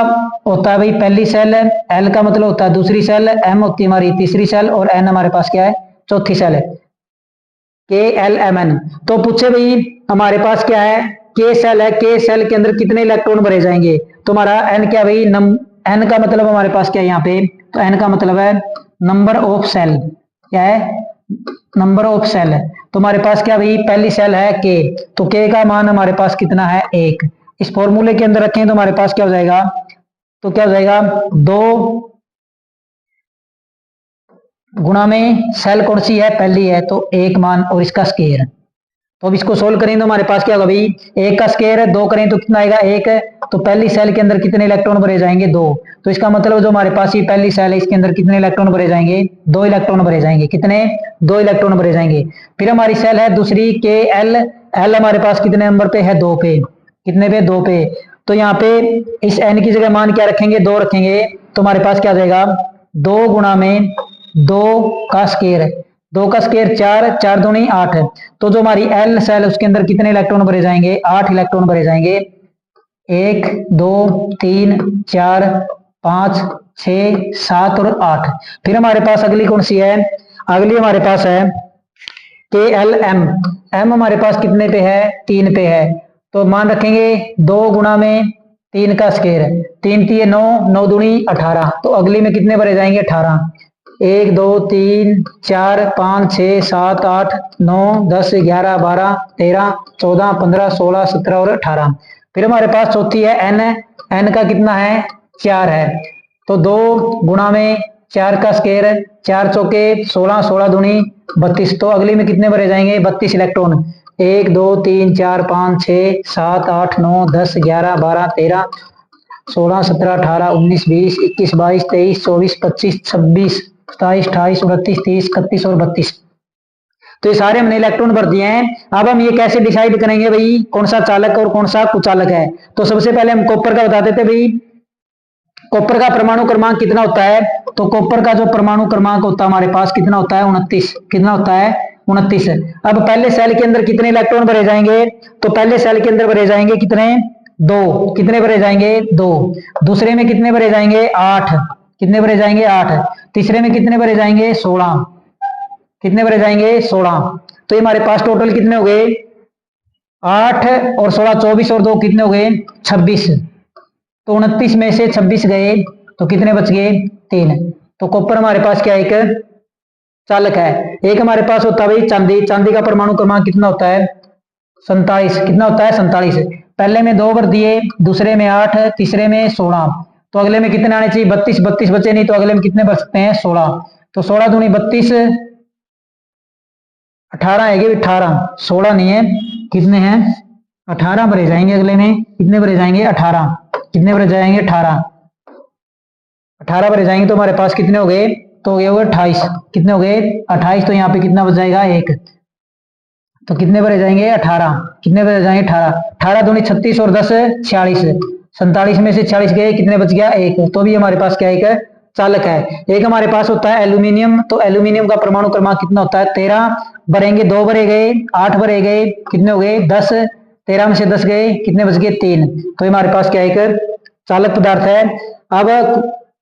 Speaker 1: होता है भाई पहली सेल, एल का मतलब होता है दूसरी सेल, एम होती है हमारी तीसरी सेल, और एन हमारे पास क्या है चौथी सेल है, के एल एम एन। तो पूछे भाई हमारे पास क्या है के सेल है, के सेल के अंदर कितने इलेक्ट्रॉन भरे जाएंगे, तो हमारा एन क्या भाई एन का मतलब हमारे पास क्या है यहाँ पे, तो एन का मतलब है नंबर ऑफ सेल, क्या है नंबर ऑफ सेल। तो हमारे पास क्या भाई पहली सेल है के, तो के का मान हमारे पास कितना है 1। इस फॉर्मूले के अंदर रखें तो हमारे पास क्या हो जाएगा, तो क्या हो जाएगा 2 गुणा में सेल कौन सी है पहली है, तो 1 मान और इसका स्केयर। तो अब इसको सोल्व करें तो हमारे पास क्या होगा भाई, 1 का स्केयर है 2 करें तो कितना आएगा 1, तो पहली सेल के अंदर कितने इलेक्ट्रॉन भरे जाएंगे 2। तो इसका मतलब जो हमारे पास ये पहली सेल है इसके अंदर कितने इलेक्ट्रॉन भरे जाएंगे, 2 इलेक्ट्रॉन भरे जाएंगे, कितने 2 इलेक्ट्रॉन भरे जाएंगे। फिर हमारी सेल है दूसरी के एल, एल हमारे पास कितने नंबर पे है 2 पे, कितने पे 2 पे। तो यहाँ पे इस एन की जगह मान क्या रखेंगे 2 रखेंगे, तो हमारे पास क्या आ जाएगा 2 गुणा में 2 का स्केयर, 2 का स्केयर 4, 4 दूनी 8 है। तो जो हमारी एल सेल उसके अंदर कितने इलेक्ट्रॉन भरे जाएंगे 8 इलेक्ट्रॉन भरे जाएंगे, 1 2 3 4 5 6 7 और 8। फिर हमारे पास अगली कौन सी है, अगली हमारे पास है के एल एम, एम हमारे पास कितने पे है 3 पे है। तो मान रखेंगे 2 गुणा में 3 का स्केयर, 3 3 9, 9 दूनी 18। तो अगली में कितने भरे जाएंगे 18, 1 2 3 4 5 6 7 8 9 10 11 12 13 14 15 16 17 और 18। फिर हमारे पास चौथी है एन, एन का कितना है 4 है। तो 2 गुणा में 4 का स्केयर, 4 चौके 16, 16 दूनी 32। तो अगली में कितने भरे जाएंगे 32 इलेक्ट्रॉन, 1 2 3 4 5 6 7 8 9 10 11 12 13 16 17 18 19 20 21 22 23 24 25 26 27 28 29 30 31 और 32। तो ये सारे हमने इलेक्ट्रॉन भर दिए हैं। अब हम ये कैसे डिसाइड करेंगे भाई कौन सा चालक और कौन सा कुचालक है। तो सबसे पहले हम कॉपर का बता देते भाई, कॉपर का परमाणु क्रमांक कितना होता है, तो कॉपर का जो परमाणु क्रमांक होता है हमारे पास कितना होता है 29, कितना होता है 29। अब पहले सेल के अंदर कितने इलेक्ट्रॉन भरे जाएंगे, तो पहले सेल के अंदर भरे जाएंगे कितने 2, कितने भरे जाएंगे 2। दूसरे में कितने भरे जाएंगे 8, कितने भरे जाएंगे 8। तीसरे में कितने भरे जाएंगे 16, कितने भरे जाएंगे 16। तो ये हमारे पास टोटल कितने हो गए 8 और 16 24 और 2 कितने हो गए 26। तो 29 में से 26 गए तो कितने बच गए 3। तो कॉपर हमारे पास क्या एक चालक है। एक हमारे पास होता है भाई चांदी, चांदी का परमाणु क्रमांक कितना होता है 47, कितना होता है 47। पहले में 2 भर दिए, दूसरे में 8, तीसरे में 16। तो अगले में कितने आने चाहिए 32, 32 बचे नहीं तो अगले में कितने बच सकते हैं 16। तो 16 दूनी 32, 18 है 18, 16 नहीं है, कितने हैं 18 भरे जाएंगे। अगले में कितने भरे जाएंगे 18, कितने भरे जाएंगे 18, 18 भरे जाएंगे तो हमारे पास कितने हो गए, तो ये हो गए 28। कितने हो गए 28, तो यहाँ पे कितना बच जाएगा 1, तो कितने भरे जाएंगे 18। कितने भरे जाएंगे 18, 18 दूनी 36 और 10 46, 47 में से 46 गए, कितने बच गया 1, तो भी हमारे पास क्या एक चालक है। एक हमारे पास होता है एल्यूमिनियम, तो एल्यूमिनियम का परमाणु क्रमांक कितना होता है 13, भरेंगे 2 भरे गए, 8 भरे गए, कितने हो गए 10, 13 में से 10 गए, कितने बच गए 3, तो हमारे पास क्या एक चालक पदार्थ है। अब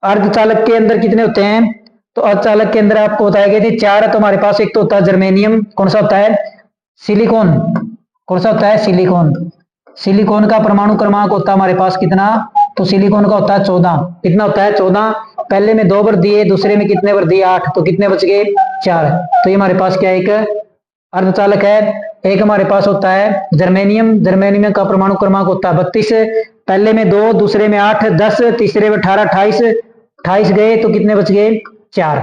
Speaker 1: अर्धचालक के अंदर कितने होते हैं, तो अर्धचालक के अंदर आपको बताया गया थे 4, तो हमारे पास एक तो होता है जर्मेनियम, कौन सा होता है सिलिकॉन, कौन सा होता है सिलिकॉन। सिलिकॉन का परमाणु क्रमांक होता है हमारे पास कितना, तो सिलिकॉन का होता है 14। कितना होता है 14, पहले में 2 भर दिए, दूसरे में कितने भर दिए 8, तो कितने बच गए 4, तो ये हमारे पास क्या एक अर्धचालक है। एक हमारे पास होता है जर्मेनियम, जर्मेनियम का परमाणु क्रमांक होता है 32, पहले में 2, दूसरे में 8, 10, तीसरे में 18, 28, 28 गए, तो कितने बच गए 4,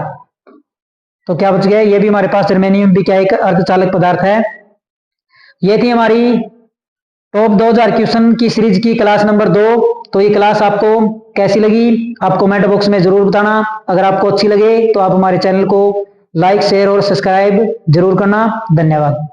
Speaker 1: तो क्या बच गए, ये भी हमारे पास जर्मेनियम भी क्या एक अर्धचालक पदार्थ है। ये थी हमारी टॉप 2000 क्वेश्चन की सीरीज की क्लास नंबर 2। तो ये क्लास आपको कैसी लगी आप कमेंट बॉक्स में जरूर बताना। अगर आपको अच्छी लगे तो आप हमारे चैनल को लाइक शेयर और सब्सक्राइब जरूर करना। धन्यवाद।